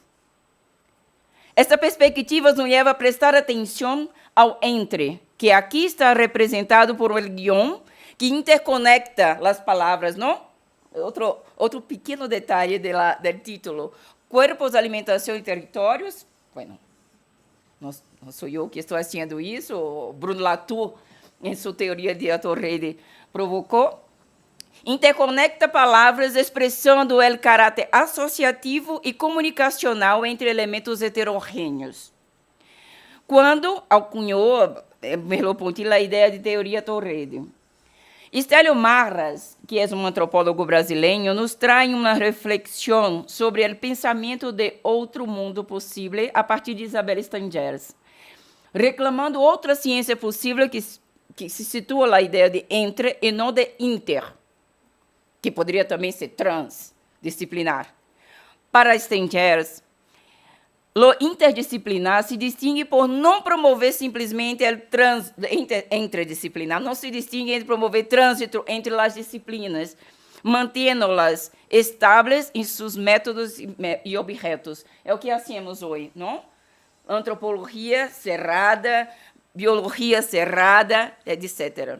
Esta perspectiva nos leva a prestar atenção ao entre, que aqui está representado por um guião que interconecta as palavras, não? Outro pequeno detalhe do título. Cuerpos, alimentação e territórios. Bueno, não sou eu que estou fazendo isso, o Bruno Latour, em sua teoria de autorrede, provocou. Interconecta palavras expressando o caráter associativo e comunicacional entre elementos heterogêneos. Quando alcunhou Merleau-Ponty a ideia de teoria Torrede. Estélio Marras, que é um antropólogo brasileiro, nos traz uma reflexão sobre o pensamento de outro mundo possível a partir de Isabel Stengers, reclamando outra ciência possível que se situa na ideia de entre e não de inter, que poderia também ser transdisciplinar. Para Stengers, o interdisciplinar se distingue por não promover simplesmente o interdisciplinar, não se distingue entre promover trânsito entre as disciplinas, mantendo-las estáveis em seus métodos e objetos. É o que hacemos hoje, não? Antropologia cerrada, biologia cerrada, etc.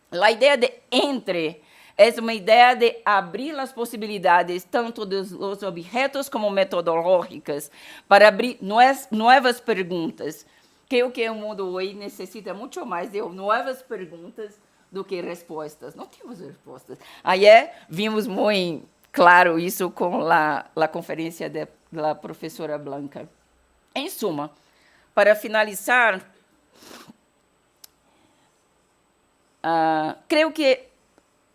A ideia de entre é uma ideia de abrir as possibilidades, tanto dos objetos como metodológicas, para abrir novas perguntas. Que o mundo hoje necessita muito mais de novas perguntas do que respostas. Não temos respostas. Ayer vimos muito claro isso com a conferência da professora Blanca. Em suma, para finalizar, creio que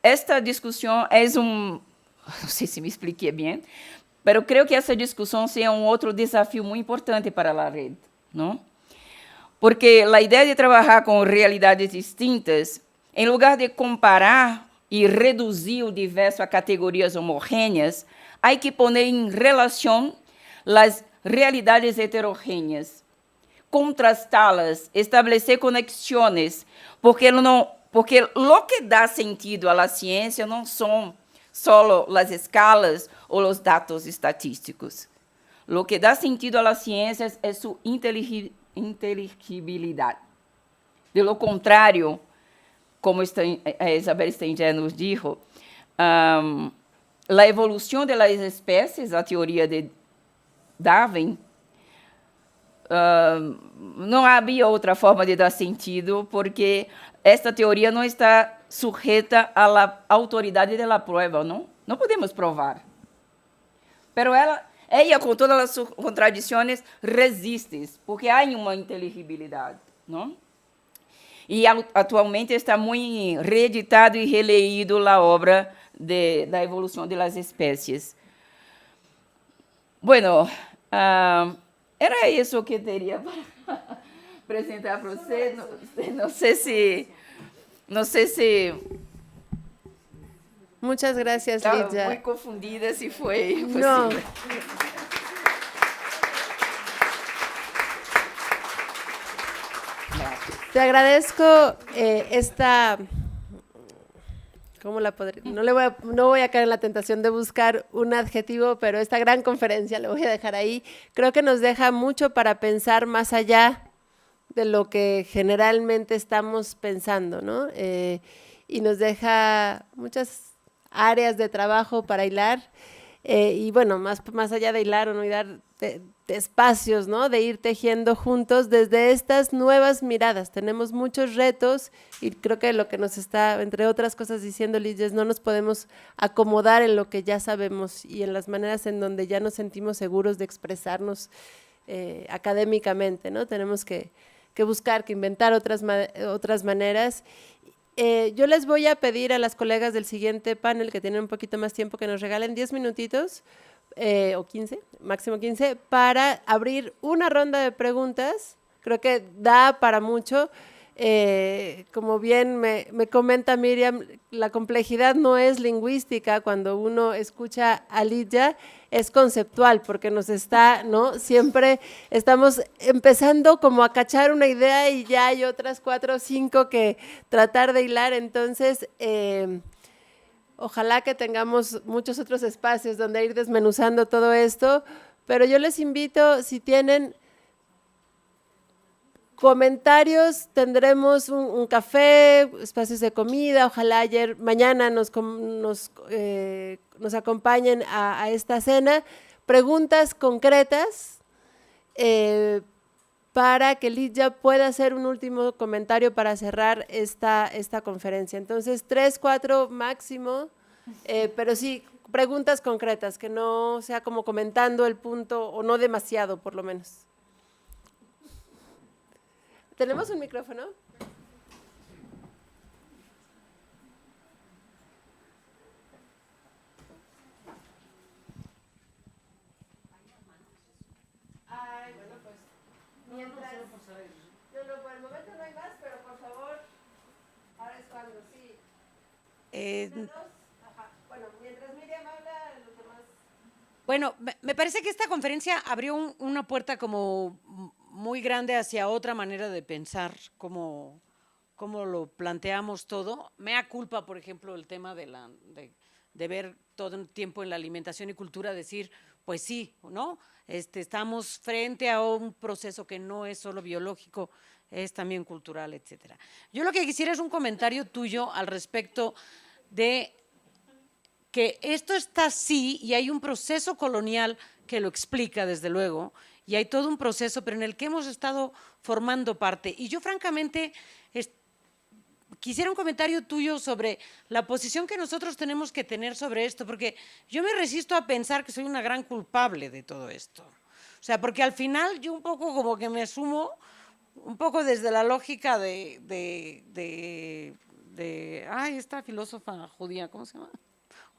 esta discussão é não sei se me expliquei bem, mas creio que essa discussão seja outro desafio muito importante para a rede, não? Porque a ideia de trabalhar com realidades distintas, em lugar de comparar e reduzir o diverso a categorias homogêneas, há que pôr em relação as realidades heterogêneas, contrastá-las, estabelecer conexões, porque o que dá sentido à ciência não são só as escalas ou os dados estatísticos. O que dá sentido à ciência é sua inteligibilidade. De lo contrário, como Isabel Stengers nos dijo, a evolução das espécies, a teoria de Darwin, não havia outra forma de dar sentido, porque esta teoria não está sujeita à autoridade da prova, não? Não podemos provar. Pero ela, com todas as contradições, resiste, porque há uma inteligibilidade, não? E atualmente está muito reeditado e releído a obra da evolução das espécies. Bueno, era isso que teria para apresentar para você. Não sei se Muchas gracias, Lidia. Estava muito confundida se foi possível. No. Te agradezco esta... ¿Cómo la podría? No voy a caer en la tentación de buscar un adjetivo, pero esta gran conferencia la voy a dejar ahí. Creo que nos deja mucho para pensar más allá de lo que generalmente estamos pensando, ¿no? Y nos deja muchas áreas de trabajo para hilar. Y bueno, más allá de hilar o no hilar, de espacios, ¿no? De ir tejiendo juntos desde estas nuevas miradas. Tenemos muchos retos y creo que lo que nos está, entre otras cosas, diciendo Lidia, es no nos podemos acomodar en lo que ya sabemos y en las maneras en donde ya nos sentimos seguros de expresarnos académicamente, ¿no? Tenemos que buscar, que inventar otras maneras. Yo les voy a pedir a las colegas del siguiente panel, que tienen un poquito más tiempo, que nos regalen 10 minutitos, o 15, máximo 15, para abrir una ronda de preguntas. Creo que da para mucho. Como bien me comenta Miriam, la complejidad no es lingüística. Cuando uno escucha a Lidia, es conceptual, porque nos está, ¿no? Siempre estamos empezando como a cachar una idea y ya hay otras 4 o 5 que tratar de hilar. Entonces, ojalá que tengamos muchos otros espacios donde ir desmenuzando todo esto, pero yo les invito, si tienen comentarios, tendremos un café, espacios de comida, ojalá mañana nos acompañen a esta cena, preguntas concretas para que Lidia pueda hacer un último comentario para cerrar esta conferencia. Entonces, 3, 4 máximo, pero sí, preguntas concretas, que no sea como comentando el punto, o no demasiado, por lo menos. ¿Tenemos un micrófono? Ay, bueno, pues, mientras… No, por el momento no hay más, pero por favor, ahora es cuando, sí. Bueno, mientras Miriam habla, los demás… Bueno, me parece que esta conferencia abrió una puerta como muy grande hacia otra manera de pensar, cómo lo planteamos todo. Mea culpa, por ejemplo, el tema de ver todo el tiempo en la alimentación y cultura, decir, pues sí, ¿no? Estamos frente a un proceso que no es solo biológico, es también cultural, etcétera. Yo lo que quisiera es un comentario tuyo al respecto de que esto está así y hay un proceso colonial que lo explica, desde luego, y hay todo un proceso, pero en el que hemos estado formando parte. Y yo, francamente, quisiera un comentario tuyo sobre la posición que nosotros tenemos que tener sobre esto, porque yo me resisto a pensar que soy una gran culpable de todo esto. O sea, porque al final yo un poco como que me asumo, un poco desde la lógica ay, esta filósofa judía, ¿cómo se llama?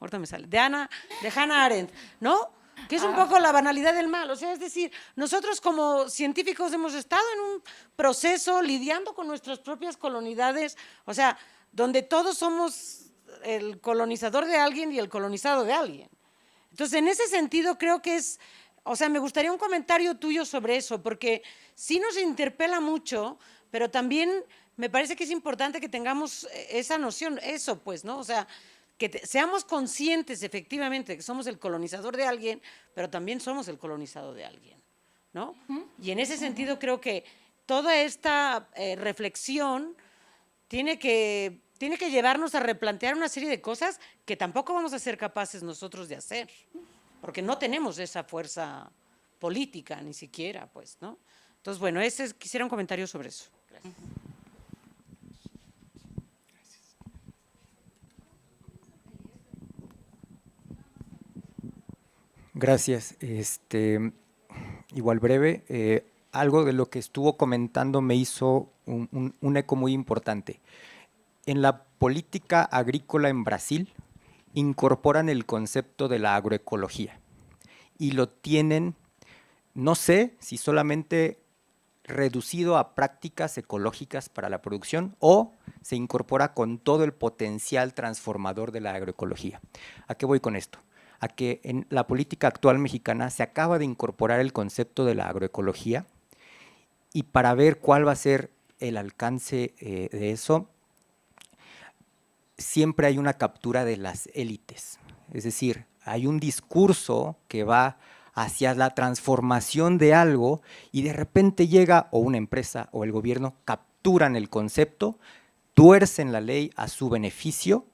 Ahorita me sale, de Hannah Arendt, ¿no? Que es un poco la banalidad del mal. O sea, es decir, nosotros como científicos hemos estado en un proceso lidiando con nuestras propias colonialidades, o sea, donde todos somos el colonizador de alguien y el colonizado de alguien. Entonces, en ese sentido, creo que o sea, me gustaría un comentario tuyo sobre eso, porque sí nos interpela mucho, pero también me parece que es importante que tengamos esa noción, eso pues, ¿no? O sea, que seamos conscientes efectivamente de que somos el colonizador de alguien, pero también somos el colonizado de alguien, ¿no? Y en ese sentido creo que toda esta reflexión tiene que llevarnos a replantear una serie de cosas que tampoco vamos a ser capaces nosotros de hacer, porque no tenemos esa fuerza política ni siquiera, pues, ¿no? Entonces, bueno, quisiera un comentario sobre eso. Gracias. Gracias. Igual breve, algo de lo que estuvo comentando me hizo un eco muy importante. En la política agrícola en Brasil incorporan el concepto de la agroecología y lo tienen, no sé si solamente reducido a prácticas ecológicas para la producción o se incorpora con todo el potencial transformador de la agroecología. ¿A qué voy con esto? A que en la política actual mexicana se acaba de incorporar el concepto de la agroecología y para ver cuál va a ser el alcance de eso, siempre hay una captura de las élites. Es decir, hay un discurso que va hacia la transformación de algo y de repente llega o una empresa o el gobierno capturan el concepto, tuercen la ley a su beneficio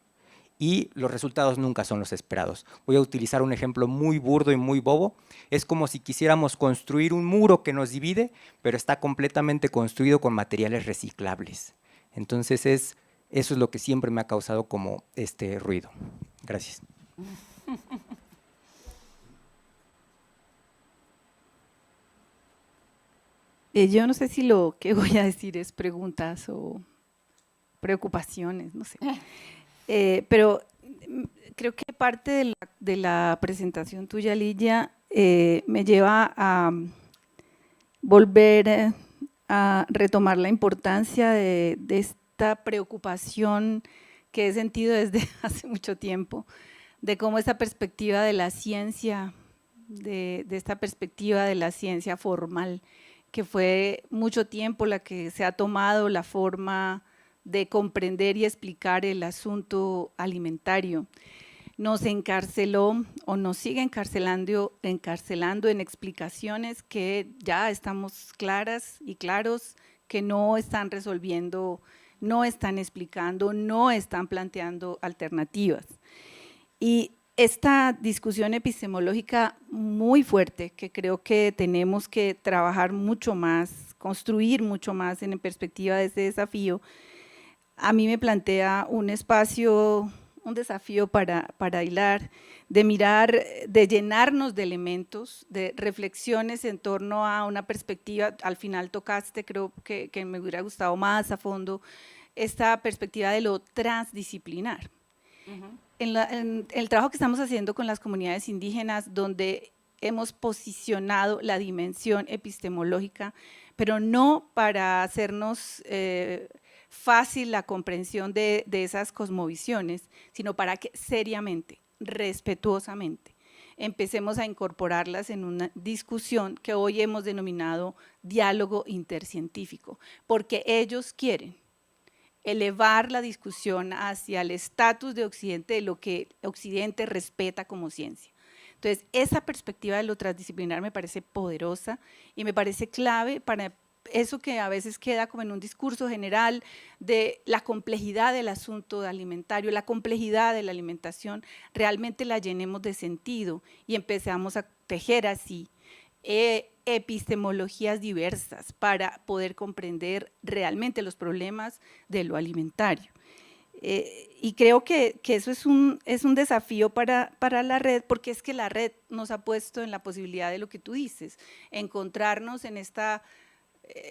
y los resultados nunca son los esperados. Voy a utilizar un ejemplo muy burdo y muy bobo. Es como si quisiéramos construir un muro que nos divide, pero está completamente construido con materiales reciclables. Entonces eso es lo que siempre me ha causado como ruido. Gracias. Yo no sé si lo que voy a decir es preguntas o preocupaciones, no sé. Pero creo que parte de la presentación tuya, Lidia, me lleva a volver a retomar la importancia de esta preocupación que he sentido desde hace mucho tiempo, de cómo esta perspectiva de la ciencia, de esta perspectiva de la ciencia formal, que fue mucho tiempo la que se ha tomado la forma de comprender y explicar el asunto alimentario. Nos encarceló o nos sigue encarcelando en explicaciones que ya estamos claras y claros que no están resolviendo, no están explicando, no están planteando alternativas. Y esta discusión epistemológica muy fuerte, que creo que tenemos que trabajar mucho más, construir mucho más en perspectiva de ese desafío, a mí me plantea un espacio, un desafío para hilar, de mirar, de llenarnos de elementos, de reflexiones en torno a una perspectiva. Al final tocaste, creo que me hubiera gustado más a fondo, esta perspectiva de lo transdisciplinar. En el trabajo que estamos haciendo con las comunidades indígenas, donde hemos posicionado la dimensión epistemológica, pero no para hacernos fácil la comprensión de esas cosmovisiones, sino para que seriamente, respetuosamente, empecemos a incorporarlas en una discusión que hoy hemos denominado diálogo intercientífico, porque ellos quieren elevar la discusión hacia el estatus de Occidente, de lo que Occidente respeta como ciencia. Entonces, esa perspectiva de lo transdisciplinar me parece poderosa y me parece clave para eso que a veces queda como en un discurso general de la complejidad del asunto alimentario, la complejidad de la alimentación, realmente la llenemos de sentido y empezamos a tejer así epistemologías diversas para poder comprender realmente los problemas de lo alimentario. Y creo que eso es un desafío para la red, porque es que la red nos ha puesto en la posibilidad de lo que tú dices, encontrarnos en esta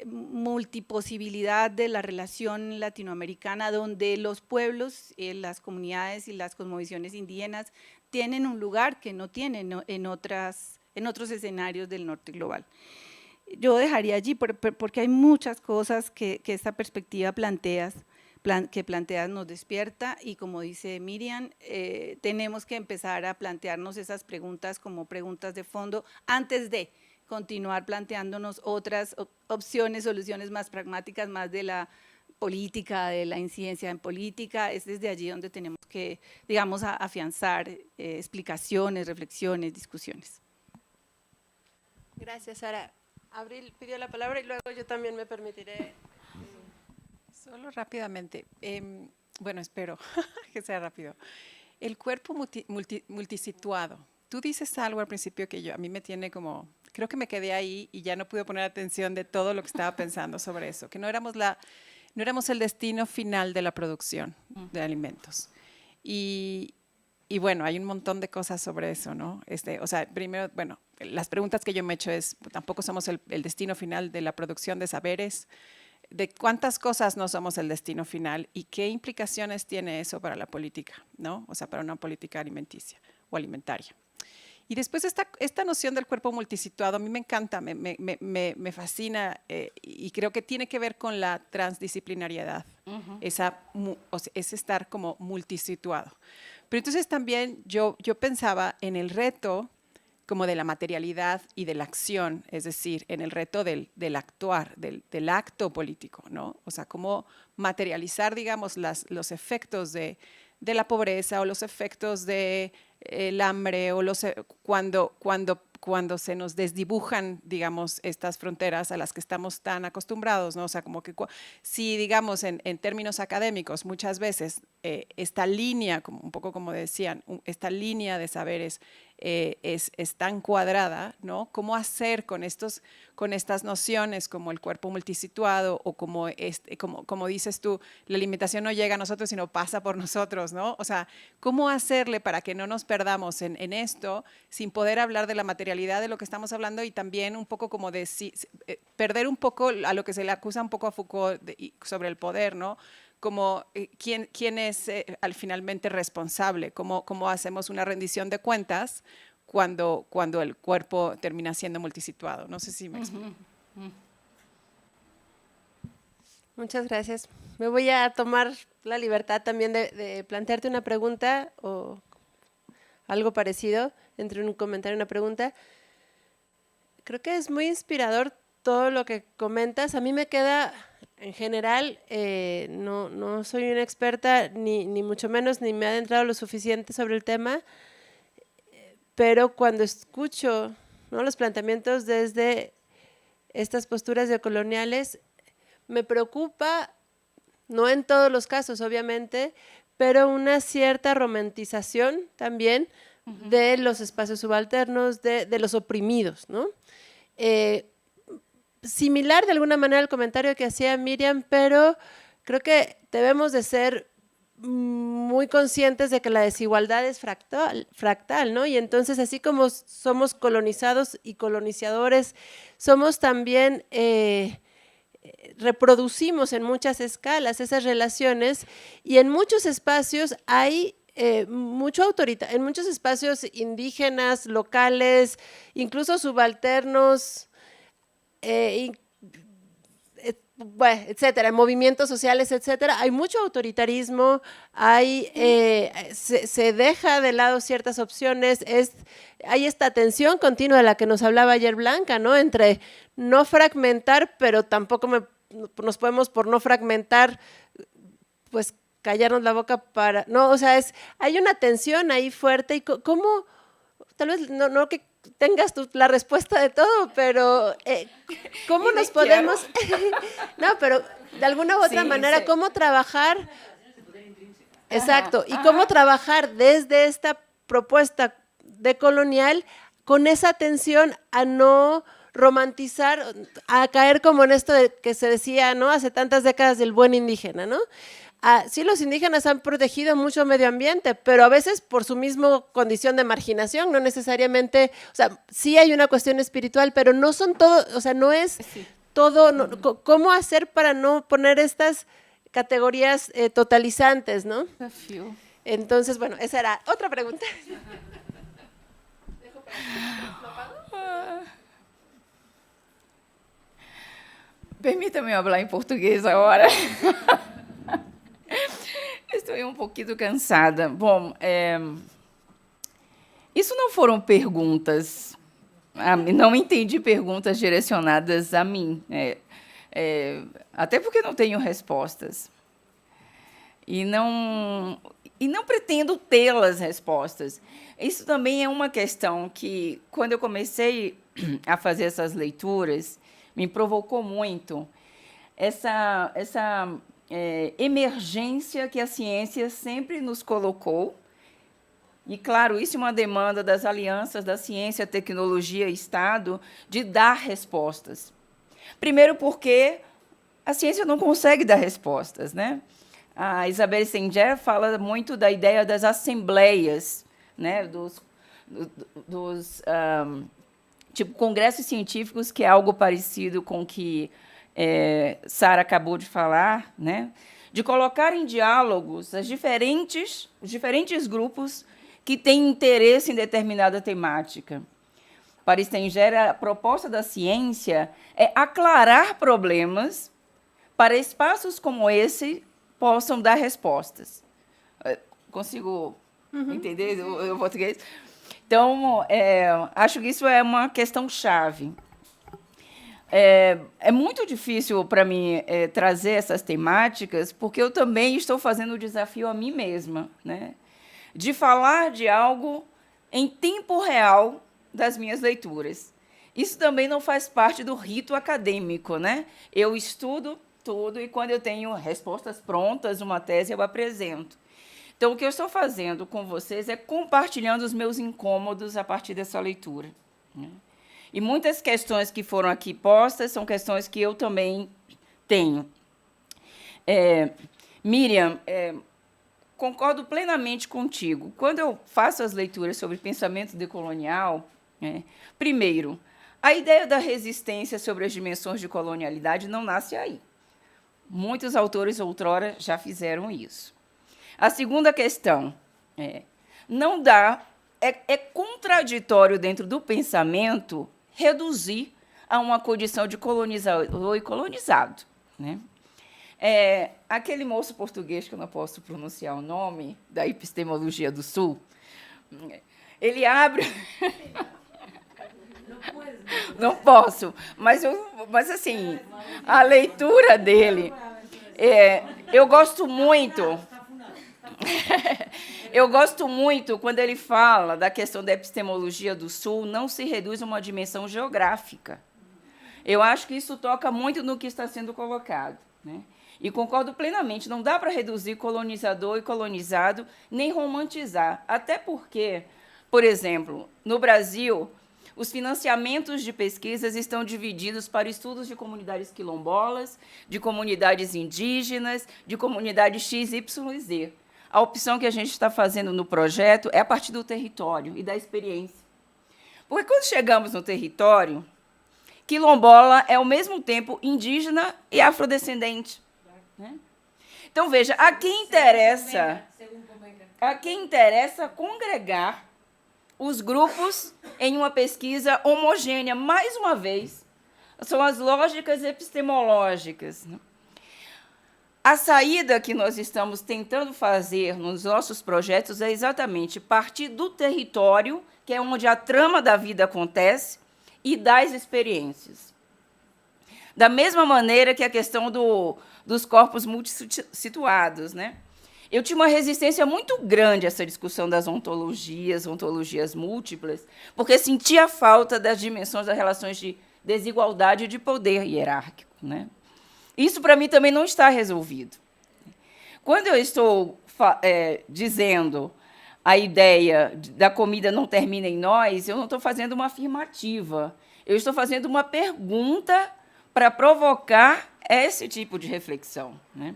multiposibilidad de la relación latinoamericana, donde los pueblos, las comunidades y las cosmovisiones indígenas tienen un lugar que no tienen en otros escenarios del norte global. Yo dejaría allí, porque hay muchas cosas que esta perspectiva que planteas nos despierta, y como dice Miriam, tenemos que empezar a plantearnos esas preguntas como preguntas de fondo antes de continuar planteándonos otras opciones, soluciones más pragmáticas, más de la política, de la incidencia en política. Es desde allí donde tenemos que, digamos, afianzar explicaciones, reflexiones, discusiones. Gracias, Sara. Abril pidió la palabra y luego yo también me permitiré. Solo rápidamente, bueno, espero que sea rápido. El cuerpo multisituado. Tú dices algo al principio que a mí me tiene como, creo que me quedé ahí y ya no pude poner atención de todo lo que estaba pensando sobre eso, que no éramos el destino final de la producción de alimentos. Y bueno, hay un montón de cosas sobre eso, ¿no? O sea, primero, bueno, las preguntas que yo me he hecho es, tampoco somos el destino final de la producción de saberes, de cuántas cosas no somos el destino final y qué implicaciones tiene eso para la política, ¿no? O sea, para una política alimenticia o alimentaria. Y después esta noción del cuerpo multisituado, a mí me encanta, me fascina, y creo que tiene que ver con la transdisciplinariedad, es estar como multisituado. Pero entonces también yo pensaba en el reto como de la materialidad y de la acción, es decir, en el reto del actuar, del acto político, ¿no? O sea, cómo materializar, digamos, los efectos de la pobreza o los efectos del hambre o cuando se nos desdibujan, digamos, estas fronteras a las que estamos tan acostumbrados, ¿no? O sea, como que si, digamos, en términos académicos, muchas veces esta línea, como, un poco como decían, esta línea de saberes es tan cuadrada, ¿no? ¿Cómo hacer con estas nociones como el cuerpo multisituado o como dices tú, la alimentación no llega a nosotros sino pasa por nosotros, ¿no? O sea, ¿cómo hacerle para que no nos perdamos en esto sin poder hablar de la materialidad de lo que estamos hablando y también un poco como de perder un poco a lo que se le acusa un poco a Foucault sobre el poder, ¿no? Como quién es finalmente responsable, cómo hacemos una rendición de cuentas cuando el cuerpo termina siendo multisituado. No sé si me explico. Muchas gracias. Me voy a tomar la libertad también de plantearte una pregunta o algo parecido, entre un comentario y una pregunta. Creo que es muy inspirador todo lo que comentas. A mí me queda, en general, no soy una experta, ni mucho menos, ni me he adentrado lo suficiente sobre el tema, pero cuando escucho, ¿no?, los planteamientos desde estas posturas decoloniales, me preocupa, no en todos los casos, obviamente, pero una cierta romantización también de los espacios subalternos, de los oprimidos, ¿no? Similar de alguna manera al comentario que hacía Miriam, pero creo que debemos de ser muy conscientes de que la desigualdad es fractal, ¿no? Y entonces, así como somos colonizados y colonizadores, somos también, reproducimos en muchas escalas esas relaciones, y en muchos espacios hay en muchos espacios indígenas, locales, incluso subalternos, bueno, etcétera, movimientos sociales, etcétera, hay mucho autoritarismo, se deja de lado ciertas opciones, hay esta tensión continua de la que nos hablaba ayer Blanca, ¿no?, entre no fragmentar, pero tampoco nos podemos, por no fragmentar, pues callarnos la boca para, no, o sea, hay una tensión ahí fuerte, y cómo, tal vez no que tengas la respuesta de todo, pero ¿cómo nos podemos, no, pero de alguna u otra manera, cómo trabajar, exacto, y cómo trabajar desde esta propuesta decolonial con esa tensión a no romantizar, a caer como en esto de que se decía, ¿no?, hace tantas décadas, del buen indígena, ¿no? Sí, los indígenas han protegido mucho medio ambiente, pero a veces por su misma condición de marginación, no necesariamente, o sea, sí hay una cuestión espiritual, pero no son todo, o sea, no es todo, ¿cómo hacer para no poner estas categorías totalizantes, ¿no? Entonces, bueno, esa era otra pregunta. Permita-me falar em português agora. Estou um pouquinho cansada. Bom, isso não foram perguntas. Não entendi perguntas direcionadas a mim. Até porque não tenho respostas. E não pretendo tê-las respostas. Isso também é uma questão que, quando eu comecei a fazer essas leituras, me provocou muito essa emergência que a ciência sempre nos colocou. E, claro, isso é uma demanda das alianças da ciência, tecnologia e Estado de dar respostas. Primeiro porque a ciência não consegue dar respostas, né? A Isabelle Singer fala muito da ideia das assembleias, né? Tipo, congressos científicos, que é algo parecido com o que Sara acabou de falar, né? De colocar em diálogos os diferentes grupos que têm interesse em determinada temática. Para Stenger, a proposta da ciência é aclarar problemas para espaços como esse possam dar respostas. Consigo entender o português? Então, acho que isso é uma questão chave. É muito difícil para mim trazer essas temáticas, porque eu também estou fazendo o desafio a mim mesma, né? De falar de algo em tempo real das minhas leituras. Isso também não faz parte do rito acadêmico, né? Eu estudo tudo e, quando eu tenho respostas prontas, uma tese, eu apresento. Então, o que eu estou fazendo com vocês é compartilhando os meus incômodos a partir dessa leitura, né? E muitas questões que foram aqui postas são questões que eu também tenho. Miriam, concordo plenamente contigo. Quando eu faço as leituras sobre pensamento decolonial, primeiro, a ideia da resistência sobre as dimensões de colonialidade não nasce aí. Muitos autores outrora já fizeram isso. A segunda questão não dá, é contraditório dentro do pensamento reduzir a uma condição de colonizador e colonizado, né? Aquele moço português, que eu não posso pronunciar o nome, da epistemologia do Sul, ele abre... Não posso. Mas assim, a leitura dele, eu gosto muito. Eu gosto muito quando ele fala da questão da epistemologia do Sul, não se reduz a uma dimensão geográfica. Eu acho que isso toca muito no que está sendo colocado, né? E concordo plenamente, não dá para reduzir colonizador e colonizado, nem romantizar. Até porque, por exemplo, no Brasil, os financiamentos de pesquisas estão divididos para estudos de comunidades quilombolas, de comunidades indígenas, de comunidades X, Y e Z. A opção que a gente está fazendo no projeto é a partir do território e da experiência. Porque quando chegamos no território, quilombola é, ao mesmo tempo, indígena e afrodescendente. Né? Então, veja, a quem interessa congregar os grupos em uma pesquisa homogênea. Mais uma vez, são as lógicas epistemológicas. A saída que nós estamos tentando fazer nos nossos projetos é exatamente partir do território, que é onde a trama da vida acontece, e das experiências. Da mesma maneira que a questão dos corpos multissituados, né? Eu tinha uma resistência muito grande a essa discussão das ontologias múltiplas, porque sentia falta das dimensões das relações de desigualdade e de poder hierárquico, né? Isso, para mim, também não está resolvido. Quando eu estou dizendo a ideia da comida não termina em nós, eu não estou fazendo uma afirmativa, eu estou fazendo uma pergunta para provocar esse tipo de reflexão, né?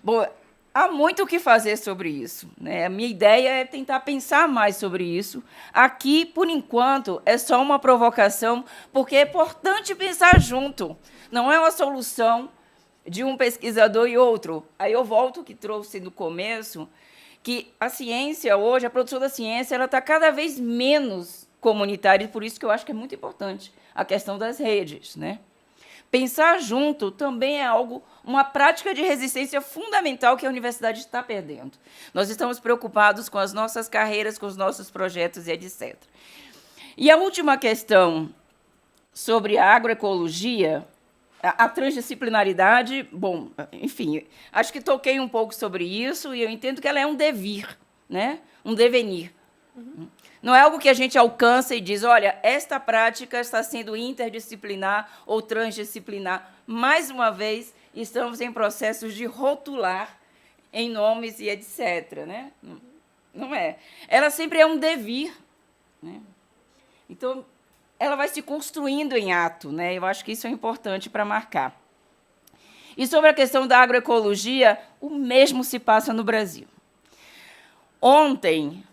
Bom, há muito o que fazer sobre isso, né? A minha ideia é tentar pensar mais sobre isso. Aqui, por enquanto, é só uma provocação, porque é importante pensar junto. Não é uma solução de um pesquisador e outro. Aí eu volto ao que trouxe no começo, que a ciência hoje, a produção da ciência, ela está cada vez menos comunitária, e por isso que eu acho que é muito importante a questão das redes, né? Pensar junto também é algo, uma prática de resistência fundamental que a universidade está perdendo. Nós estamos preocupados com as nossas carreiras, com os nossos projetos e etc. E a última questão sobre a agroecologia, a transdisciplinaridade, bom, enfim, acho que toquei um pouco sobre isso e eu entendo que ela é um devir, né? Um devenir. Não é algo que a gente alcança e diz, olha, esta prática está sendo interdisciplinar ou transdisciplinar. Mais uma vez, estamos em processos de rotular em nomes e etc. Né? Não é. Ela sempre é um devir. Né? Então, ela vai se construindo em ato. Né? Eu acho que isso é importante para marcar. E sobre a questão da agroecologia, o mesmo se passa no Brasil. Ontem,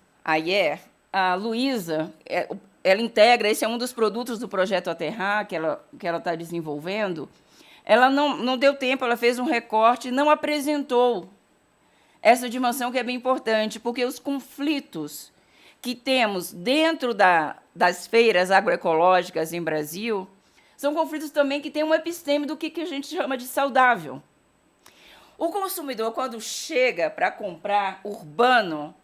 a Luísa, ela integra, esse é um dos produtos do projeto Aterrar, que ela está desenvolvendo. Ela não deu tempo, ela fez um recorte, não apresentou essa dimensão que é bem importante, porque os conflitos que temos dentro das feiras agroecológicas em Brasil são conflitos também que têm uma episteme do que a gente chama de saudável. O consumidor, quando chega para comprar urbano,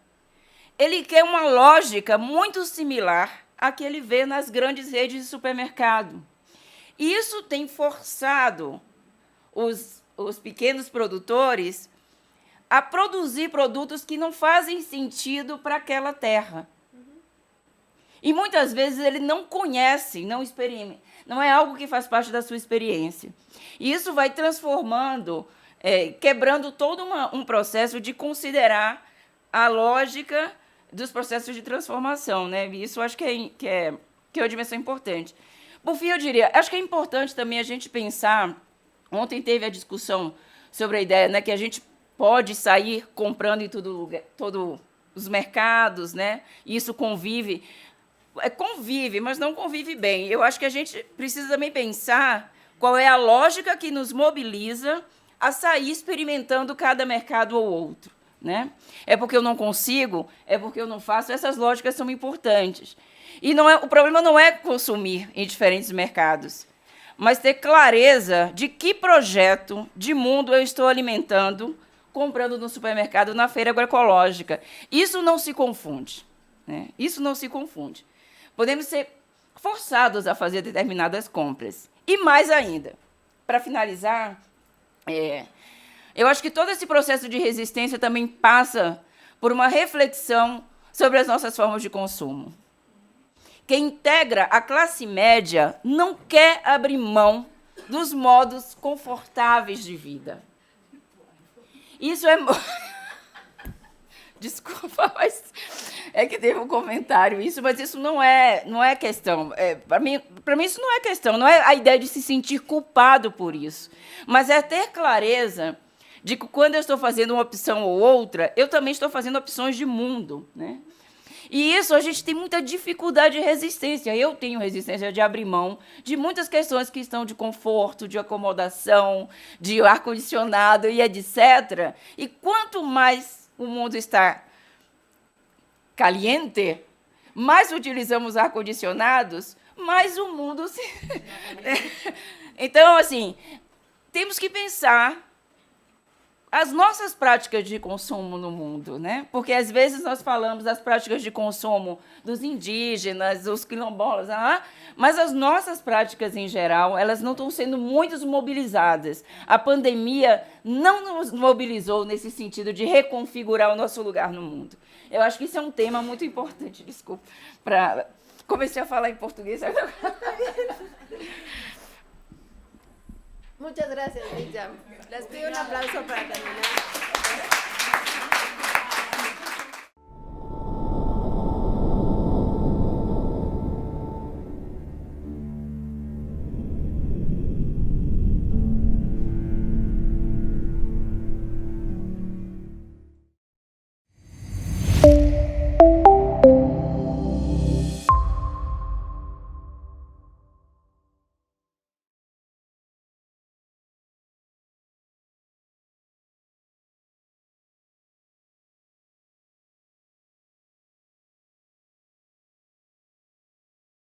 ele quer uma lógica muito similar à que ele vê nas grandes redes de supermercado. E isso tem forçado os pequenos produtores a produzir produtos que não fazem sentido para aquela terra. E, muitas vezes, ele não conhece, não experimenta, não é algo que faz parte da sua experiência. E isso vai transformando, quebrando todo um processo de considerar a lógica dos processos de transformação, né? Isso eu acho que é uma dimensão importante. Por fim, eu diria, acho que é importante também a gente pensar, ontem teve a discussão sobre a ideia, né, que a gente pode sair comprando em todos os mercados, né? E isso convive, mas não convive bem. Eu acho que a gente precisa também pensar qual é a lógica que nos mobiliza a sair experimentando cada mercado ou outro. Né? É porque eu não consigo, é porque eu não faço, essas lógicas são importantes. E o problema não é consumir em diferentes mercados, mas ter clareza de que projeto de mundo eu estou alimentando, comprando no supermercado, na feira agroecológica. Isso não se confunde. Né? Isso não se confunde. Podemos ser forçados a fazer determinadas compras. E mais ainda, para finalizar, eu acho que todo esse processo de resistência também passa por uma reflexão sobre as nossas formas de consumo. Quem integra a classe média não quer abrir mão dos modos confortáveis de vida. Isso é... Desculpa, mas é que teve um comentário isso, mas isso não é questão. Para mim isso não é questão, não é a ideia de se sentir culpado por isso, mas é ter clareza de que quando eu estou fazendo uma opção ou outra, eu também estou fazendo opções de mundo, né? E isso a gente tem muita dificuldade de resistência. Eu tenho resistência de abrir mão de muitas questões que estão de conforto, de acomodação, de ar-condicionado e etc. E quanto mais o mundo está caliente, mais utilizamos ar-condicionados, mais o mundo se... Então, assim, temos que pensar as nossas práticas de consumo no mundo, né? Porque, às vezes, nós falamos das práticas de consumo dos indígenas, dos quilombolas, mas as nossas práticas, em geral, elas não estão sendo muito mobilizadas. A pandemia não nos mobilizou nesse sentido de reconfigurar o nosso lugar no mundo. Eu acho que isso é um tema muito importante, desculpa. Comecei a falar em português. Muchas gracias, Miriam. Les pido un aplauso para terminar.